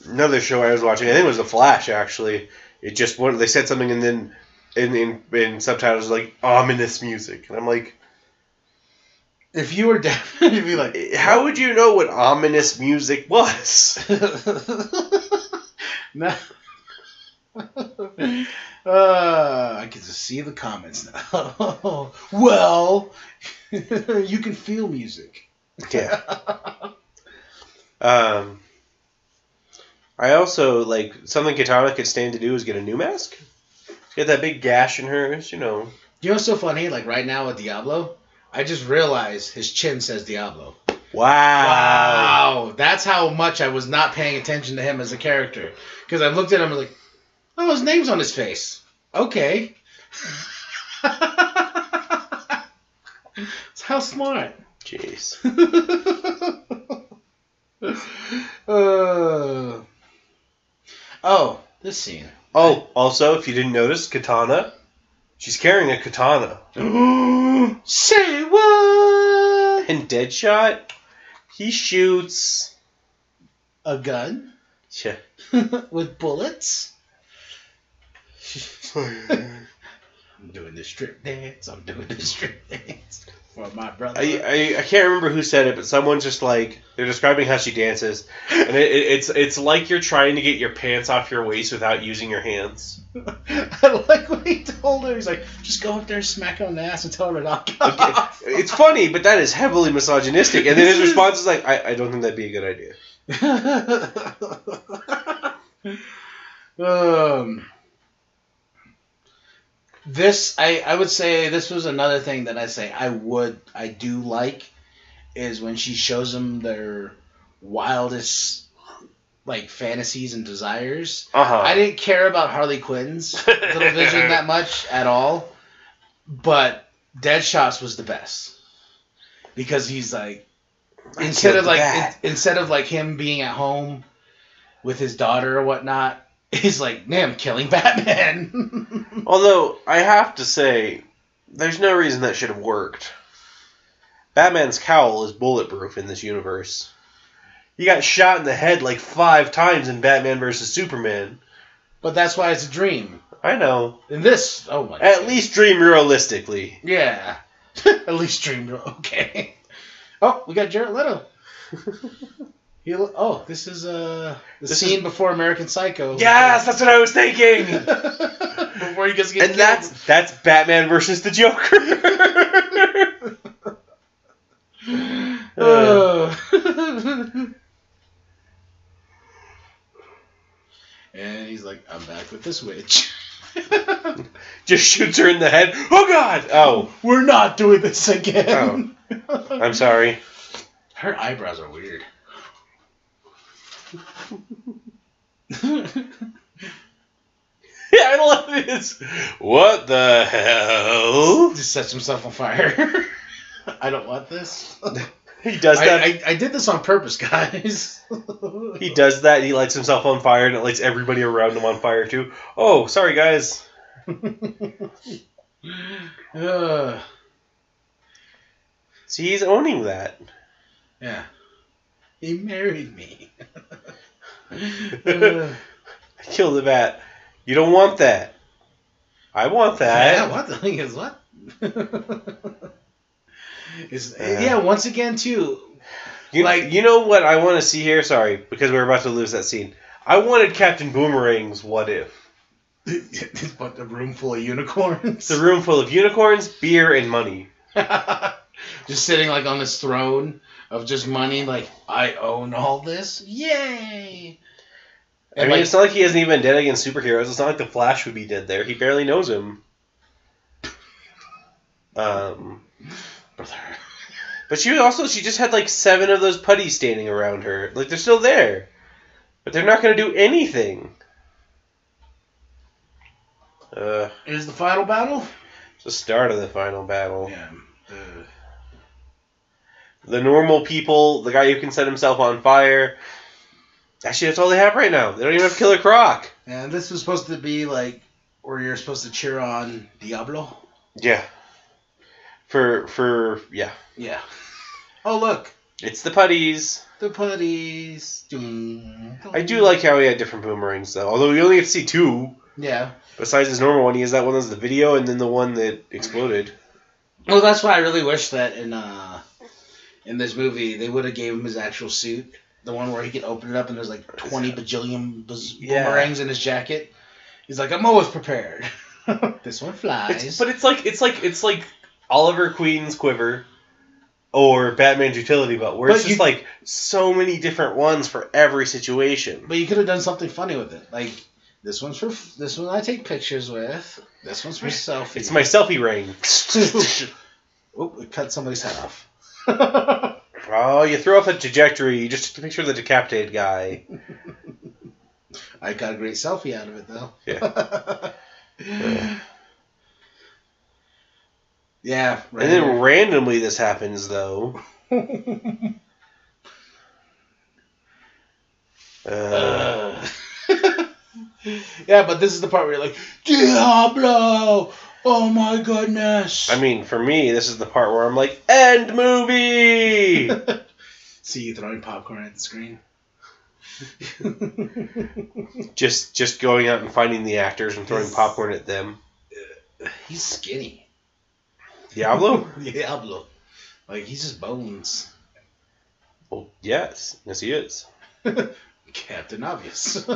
Another show I was watching, I think it was The Flash, actually. It just they said something and then in subtitles like ominous music, and I'm like, if you were deaf, you'd be like, how would you know what ominous music was? No. I can just see the comments now. Well, you can feel music. Yeah. I also, like, something Katana could stand to do is get a new mask. Get that big gash in hers, You know what's so funny? Like, right now with Diablo, I just realized his chin says Diablo. Wow. That's how much I was not paying attention to him as a character. Because I looked at him and was like, oh, his name's on his face. Okay. How smart. Jeez. This scene. Oh, also, if you didn't notice, Katana. She's carrying a katana. Say what? And Deadshot, he shoots a gun. Yeah. With bullets. I'm doing the strip dance. For my brother. I can't remember who said it, but someone's just like, they're describing how she dances, and it's like you're trying to get your pants off your waist without using your hands. I like what he told her. He's like, just go up there, smack her on the ass, and tell her to knock off. It's funny, but that is heavily misogynistic. And then his response is like, I don't think that'd be a good idea. This, I would say, this was another thing that I say I do like, is when she shows them their wildest like fantasies and desires. Uh-huh. I didn't care about Harley Quinn's little vision that much at all, but Deadshot's was the best because he's like instead of like him being at home with his daughter or whatnot, he's like, damn, killing Batman. Although I have to say, there's no reason that should have worked. Batman's cowl is bulletproof in this universe. He got shot in the head like 5 times in Batman vs. Superman. But that's why it's a dream. I know. In this, oh my god. At least dream realistically. Yeah. At least dream, okay. Oh, we got Jared Leto. This is the scene before American Psycho. Yes, that's what I was thinking! Before he gets killed. And that's Batman versus the Joker. And he's like, I'm back with this witch. Just shoots her in the head. Oh, God! Oh. We're not doing this again. Oh. I'm sorry. Her eyebrows are weird. Yeah, I love this. What the hell? Just sets himself on fire. I don't want this. He does that. I did this on purpose, guys. He does that. He lights himself on fire, and it lights everybody around him on fire, too. Oh, sorry, guys. See, he's owning that. Yeah. He married me. I killed the bat. You don't want that. I want that. Yeah, what the thing is what? Yeah, once again, too. You know what I want to see here? Sorry, because we're about to lose that scene. I wanted Captain Boomerang's What If. But the room full of unicorns? The room full of unicorns, beer, and money. Just sitting like on this throne of just money, like, I own all this. Yay! And I mean, it's not like he has any vendetta against superheroes. It's not like the Flash would be dead there. He barely knows him. Brother. But she just had like 7 of those putties standing around her. Like, they're still there. But they're not going to do anything. Is the final battle? It's the start of the final battle. Yeah. The normal people, the guy who can set himself on fire. Actually, that's all they have right now. They don't even have Killer Croc. And this was supposed to be like where you're supposed to cheer on Diablo. Yeah. Yeah. Yeah. Oh, look. It's the putties. The putties. I do like how he had different boomerangs, though. Although we only get to see 2. Yeah. Besides his normal one, he has that one that's the video and then the one that exploded. Well, that's why I really wish that in this movie they would have gave him his actual suit. The one where he can open it up and there's like 20 bajillion boomerangs in his jacket. He's like, I'm always prepared. This one flies. It's like Oliver Queen's quiver or Batman's utility belt, where it's just like so many different ones for every situation. But you could have done something funny with it. Like, this one I take pictures with. This one's for selfie. It's my selfie ring. Oh, it cut somebody's head off. Oh, you threw off a trajectory. You just took a picture of the decapitated guy. I got a great selfie out of it, though. Yeah. Yeah. Right. And then randomly this happens, though. Yeah, but this is the part where you're like, Diablo! Oh my goodness! I mean, for me, this is the part where I'm like, end movie! See you throwing popcorn at the screen. just going out and finding the actors and throwing popcorn at them. He's skinny. Diablo? Diablo. Like, he's just bones. Well, yes. Yes, he is. Captain Obvious.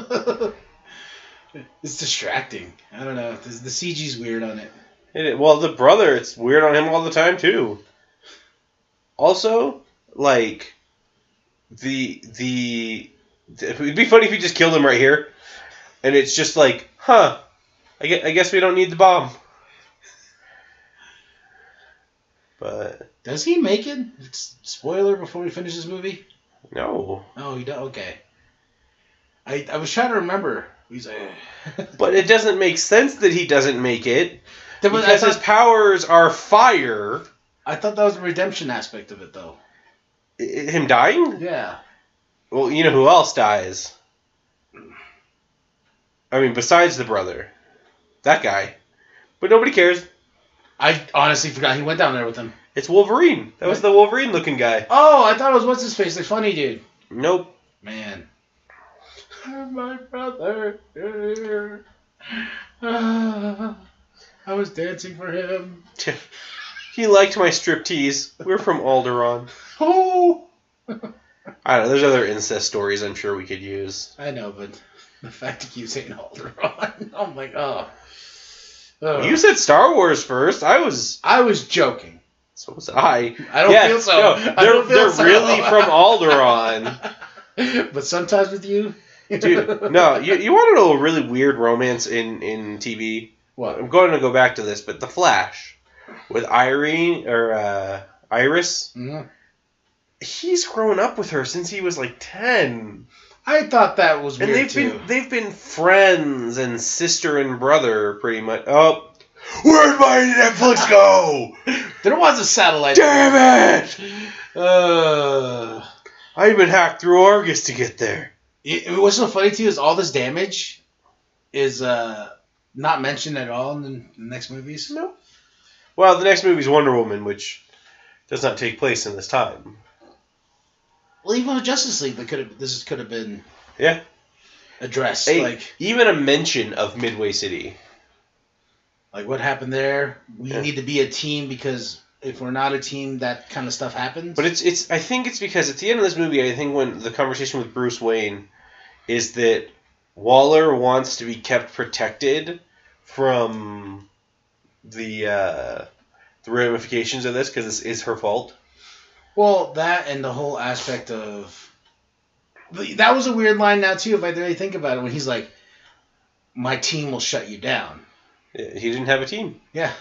It's distracting. I don't know. The CG's weird on it. Well, the brother, it's weird on him all the time, too. Also, like, it'd be funny if you just killed him right here. And it's just like, I guess we don't need the bomb. But does he make it? Spoiler before we finish this movie? No. Oh, he does? Okay. I was trying to remember. He's like, But it doesn't make sense that he doesn't make it. There was- Because his powers are fire. I thought that was the redemption aspect of it, though. Him dying? Yeah. Well, you know who else dies? I mean, besides the brother. That guy. But nobody cares. I honestly forgot he went down there with him. It's Wolverine. That was the Wolverine-looking guy. Oh, I thought it was what's-his-face, the funny dude. Nope. Man. My brother. I was dancing for him. He liked my striptease. We're from Alderaan. Oh! I don't know. There's other incest stories I'm sure we could use. I know, but the fact that you saying Alderaan, I'm like, oh. You said Star Wars first. I was joking. So was I. I don't feel so. No, they're really from Alderaan. But sometimes with you... Dude, no, you want to know a really weird romance in TV? What? I'm going to go back to this, but The Flash with Iris. Mm-hmm. He's grown up with her since he was like 10. I thought that was weird, And they've been friends and sister and brother pretty much. Oh, where'd my Netflix go? There was a satellite. Damn it! I even hacked through Argus to get there. What's so funny too is all this damage is not mentioned at all in the next movies. No. Well, the next movie is Wonder Woman, which does not take place in this time. Well, even with Justice League, this could have been addressed. Even a mention of Midway City. Like what happened there? We need to be a team because if we're not a team, that kind of stuff happens. But it's. I think it's because at the end of this movie, I think when the conversation with Bruce Wayne is that Waller wants to be kept protected from the ramifications of this because this is her fault. Well, that and the whole aspect of that was a weird line now too. If I really think about it, when he's like, "My team will shut you down." He didn't have a team. Yeah.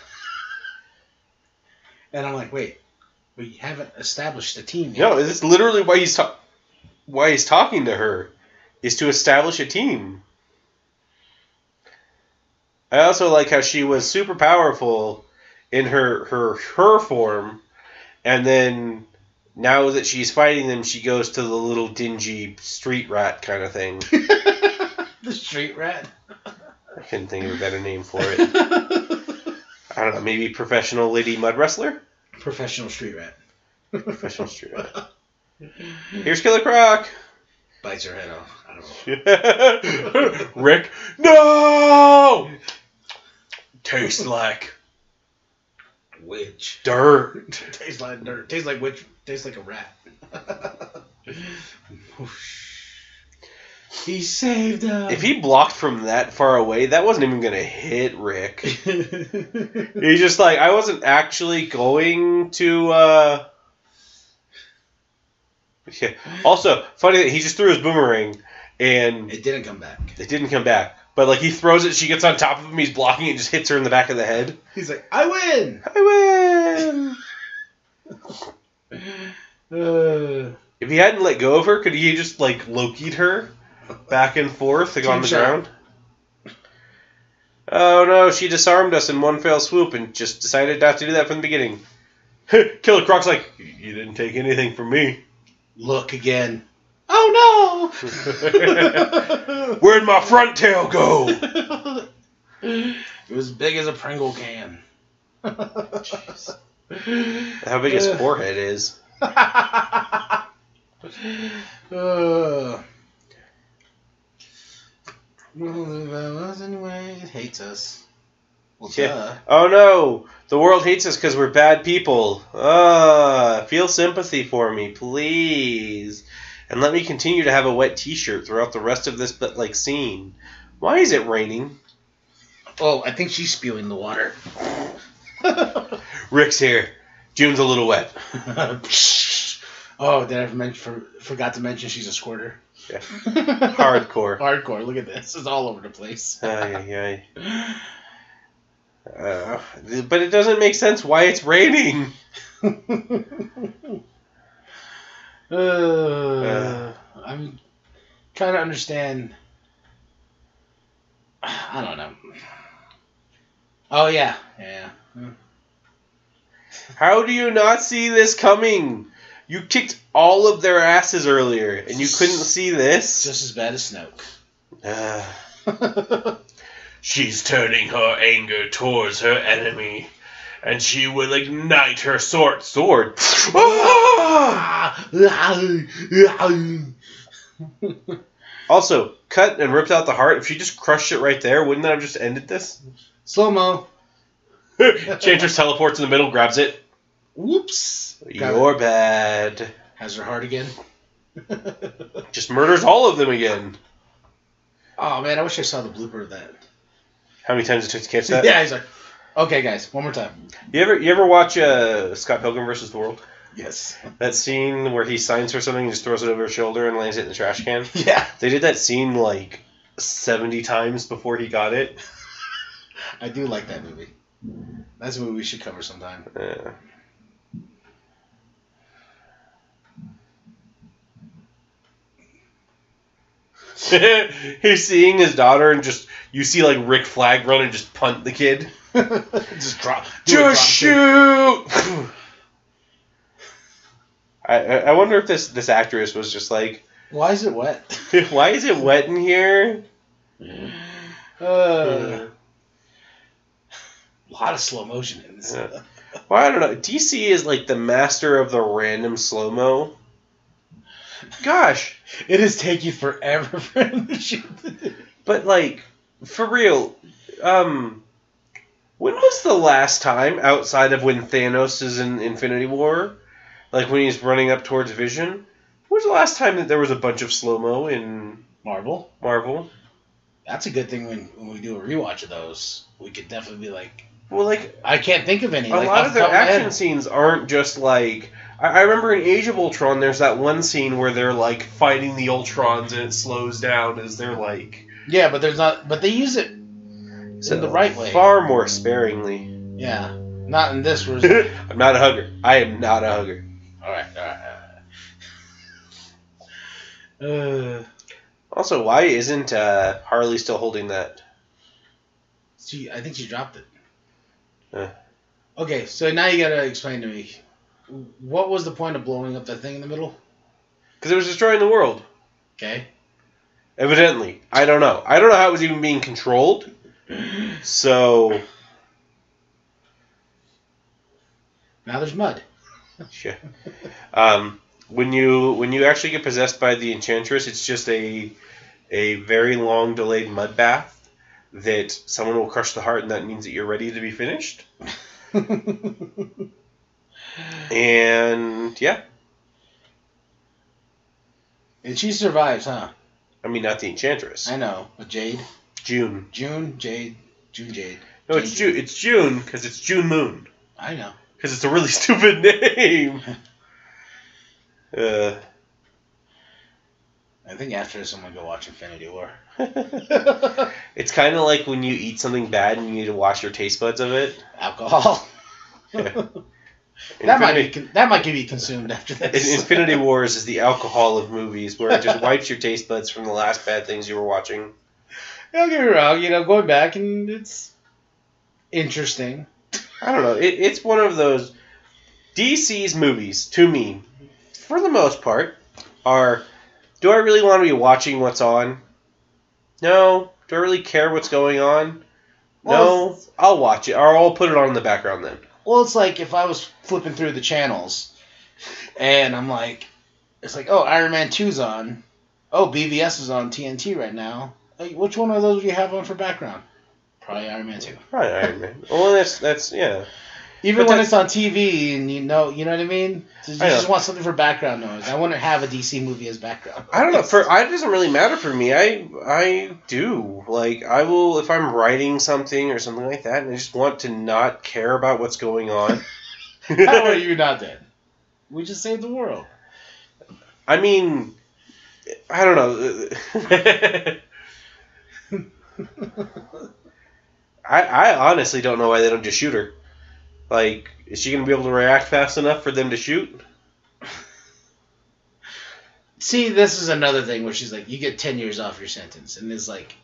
And I'm like, wait, we haven't established a team yet. No, it's literally why he's talking to her, is to establish a team. I also like how she was super powerful in her form, and then now that she's fighting them, she goes to the little dingy street rat kind of thing. The street rat? I couldn't think of a better name for it. I don't know, maybe professional lady mud wrestler? Professional street rat. Professional street rat. Here's Killer Croc. Bites her head off. I don't know. Rick, no! Tastes like witch. Dirt. Tastes like dirt. Tastes like witch. Tastes like a rat. He saved him. If he blocked from that far away, that wasn't even going to hit Rick. He's just like, I wasn't actually going to... Yeah. Also, funny that he just threw his boomerang, and... It didn't come back. It didn't come back. But, like, he throws it, she gets on top of him, he's blocking it, and just hits her in the back of the head. He's like, I win! I win! If he hadn't let go of her, could he just, like, Loki'd her back and forth, like, on the ground? Oh, no, she disarmed us in one fell swoop and just decided not to do that from the beginning. Killer Croc's like, you didn't take anything from me. Look again. Oh, no! Where'd my front tail go? It was as big as a Pringle can. Jeez. How big his forehead is. Anyway, it hates us. Well, yeah. Oh no! The world hates us because we're bad people. Feel sympathy for me, please. And let me continue to have a wet t-shirt throughout the rest of this scene. Why is it raining? Oh, I think she's spewing the water. Rick's here. June's a little wet. Oh, did I forgot to mention she's a squirter? Yeah. Hardcore. Hardcore. Look at this. It's all over the place. But it doesn't make sense why it's raining. I'm kind of understand. I don't know. Oh yeah. How do you not see this coming? You kicked all of their asses earlier, and you couldn't see this? Just as bad as Snoke. She's turning her anger towards her enemy, and she will ignite her sword. Also, cut and ripped out the heart. If she just crushed it right there, wouldn't that have just ended this? Slow-mo. Enchantress teleports in the middle, grabs it. Whoops. You're bad. Has her heart again. Just murders all of them again. Oh, man, I wish I saw the blooper of that. How many times it took to catch that? Yeah, he's like, okay, guys, one more time. You ever watch Scott Pilgrim vs. the World? Yes. That scene where he signs for something and just throws it over his shoulder and lands it in the trash can? Yeah. They did that scene like 70 times before he got it. I do like that movie. That's a movie we should cover sometime. Yeah. He's seeing his daughter and just, you see like Rick Flag run and just punt the kid. Just drop. Just shoot! I wonder if this actress was just like, why is it wet? Why is it wet in here? A lot of slow motion in this. Well, I don't know. DC is like the master of the random slow-mo. Gosh. It is taking forever for him to shoot. But, like, for real, when was the last time, outside of when Thanos is in Infinity War, like when he's running up towards Vision, when was the last time that there was a bunch of slow-mo in Marvel? That's a good thing when we do a rewatch of those. We could definitely be like... Well, like... I can't think of any. A lot of their action scenes aren't just like... I remember in Age of Ultron, there's that one scene where they're, like, fighting the Ultrons and it slows down as they're, like... Yeah, but there's not... But they use it in the right way. Far more sparingly. Yeah. Not in this version. I'm not a hugger. I am not a hugger. Alright. Also, why isn't Harley still holding that? I think she dropped it. Okay, so now you gotta explain to me. What was the point of blowing up that thing in the middle? Because it was destroying the world. Okay. Evidently. I don't know. I don't know how it was even being controlled. So... Now there's mud. Yeah. When you actually get possessed by the Enchantress, it's just a very long delayed mud bath that someone will crush the heart, and that means that you're ready to be finished. And yeah. And she survives, huh? I mean, not the Enchantress. I know, but Jade. June. Jade. No, it's June. It's June because it's June Moon. I know. Because it's a really stupid name. I think after this I'm going to go watch Infinity War. It's kind of like when you eat something bad and you need to wash your taste buds of it. Alcohol. Yeah. That might be consumed after this. Infinity Wars is the alcohol of movies, where it just wipes your taste buds from the last bad things you were watching. Don't get me wrong, going back and it's interesting. I don't know. It's one of those... DC's movies, to me, for the most part, are... Do I really want to be watching what's on? No. Do I really care what's going on? No. I'll watch it, or I'll put it on in the background then. Well, it's like if I was flipping through the channels, and I'm like... It's like, oh, Iron Man 2's on. Oh, BVS is on TNT right now. Like, which one of those do you have on for background? Probably Iron Man 2. Probably Iron Man. Well, that's yeah. Even when it's on TV and you know what I mean? You just want something for background noise. I wouldn't have a DC movie as background noise. I don't know. It doesn't really matter for me. I do. Like, I will, if I'm writing something or something like that, and I just want to not care about what's going on. How are you not dead? We just saved the world. I mean, I don't know. I honestly don't know why they don't just shoot her. Like, is she going to be able to react fast enough for them to shoot? See, this is another thing where she's like, you get 10 years off your sentence. And it's like,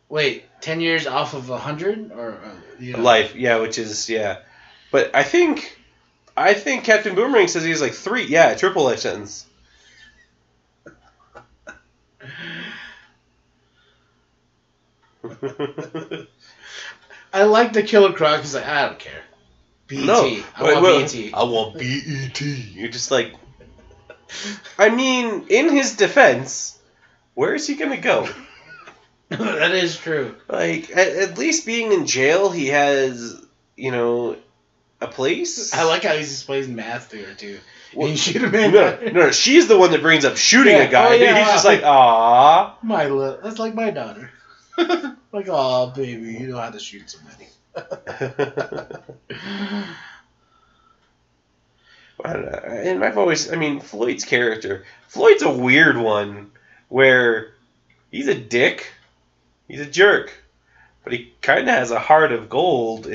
wait, 10 years off of 100? Or, Life, yeah, which is, yeah. But I think Captain Boomerang says he's like 3. Yeah, triple life sentence. I like the Killer Croc. He's like, I don't care. BET. No, I want BET. I want BET. You're just like... I mean, in his defense, where is he going to go? That is true. Like, at least being in jail, he has, a place. I like how he explains math to her, too. Well, he should have been... No, she's the one that brings up shooting a guy. Oh, yeah. He's just like, aw. That's like my daughter. Like, aw, baby, you know how to shoot somebody. And I've always, Floyd's character. Floyd's a weird one where he's a dick, he's a jerk, but he kind of has a heart of gold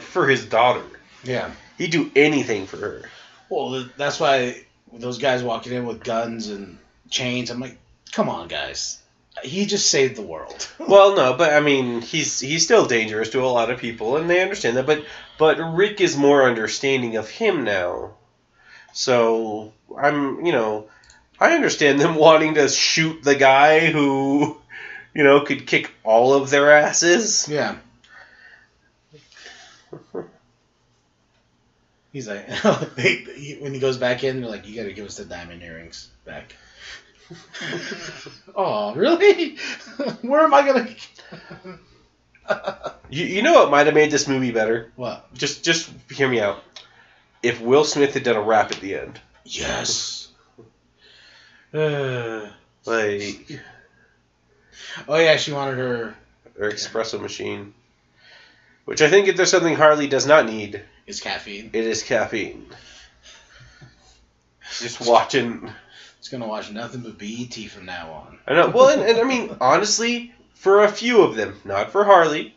for his daughter. Yeah. He'd do anything for her. Well, that's why those guys walking in with guns and chains, I'm like, come on, guys. He just saved the world. Well, no, but he's still dangerous to a lot of people, and they understand that. But Rick is more understanding of him now. So I understand them wanting to shoot the guy who, could kick all of their asses. Yeah. He's like, when he goes back in, they're like, you got to give us the diamond earrings back. Oh, really? Where am I gonna? You know what might have made this movie better? What? Just hear me out. If Will Smith had done a rap at the end. Yes. Oh yeah, she wanted her espresso machine, which I think if there's something Harley does not need, is caffeine. It is caffeine. Just watching. It's gonna watch nothing but BET from now on. I know. Well, and honestly, for a few of them, not for Harley,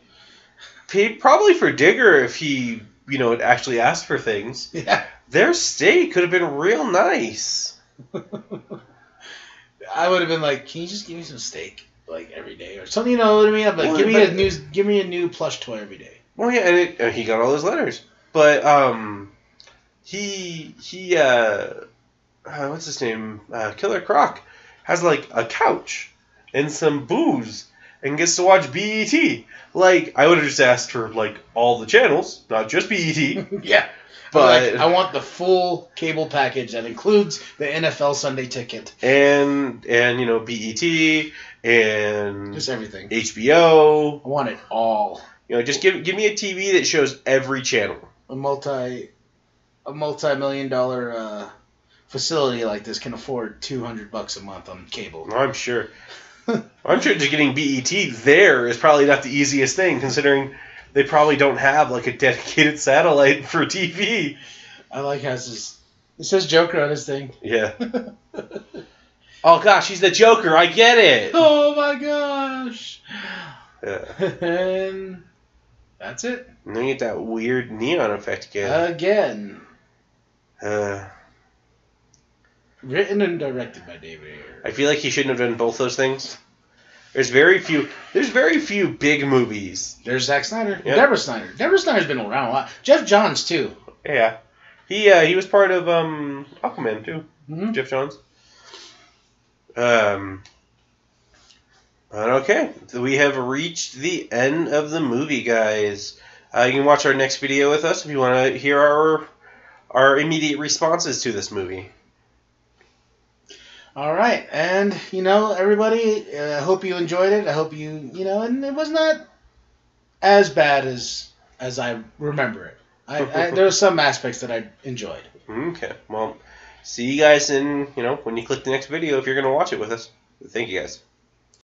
probably for Digger if he, had actually asked for things. Yeah. Their steak could have been real nice. I would have been like, can you just give me some steak every day or something? You know what I mean? I'm like, give me a new plush toy every day. Well, yeah, and he got all those letters, but what's his name? Killer Croc has a couch and some booze and gets to watch BET. I would have just asked for all the channels, not just BET. Yeah. But I want the full cable package that includes the NFL Sunday ticket. And BET and just everything. HBO. I want it all. Just give me a TV that shows every channel. A multi-million-dollar facility like this can afford $200 a month on cable. I'm sure. I'm sure just getting BET there is probably not the easiest thing, considering they probably don't have a dedicated satellite for TV. I like how it says Joker on his thing. Yeah. Oh gosh, he's the Joker. I get it. Oh my gosh. Yeah. And that's it. And then you get that weird neon effect again. Written and directed by David Ayer. I feel like he shouldn't have done both those things. There's very few big movies. There's Zack Snyder. Yep. Deborah Snyder. Deborah Snyder's been around a lot. Jeff Johns, too. Yeah. He was part of Aquaman, too. Mm-hmm. Jeff Johns. Okay. We have reached the end of the movie, guys. You can watch our next video with us if you want to hear our immediate responses to this movie. All right, and everybody, I hope you enjoyed it. I hope you, and it was not as bad as I remember it. There were some aspects that I enjoyed. Okay, well, see you guys in when you click the next video if you're gonna watch it with us. Thank you guys.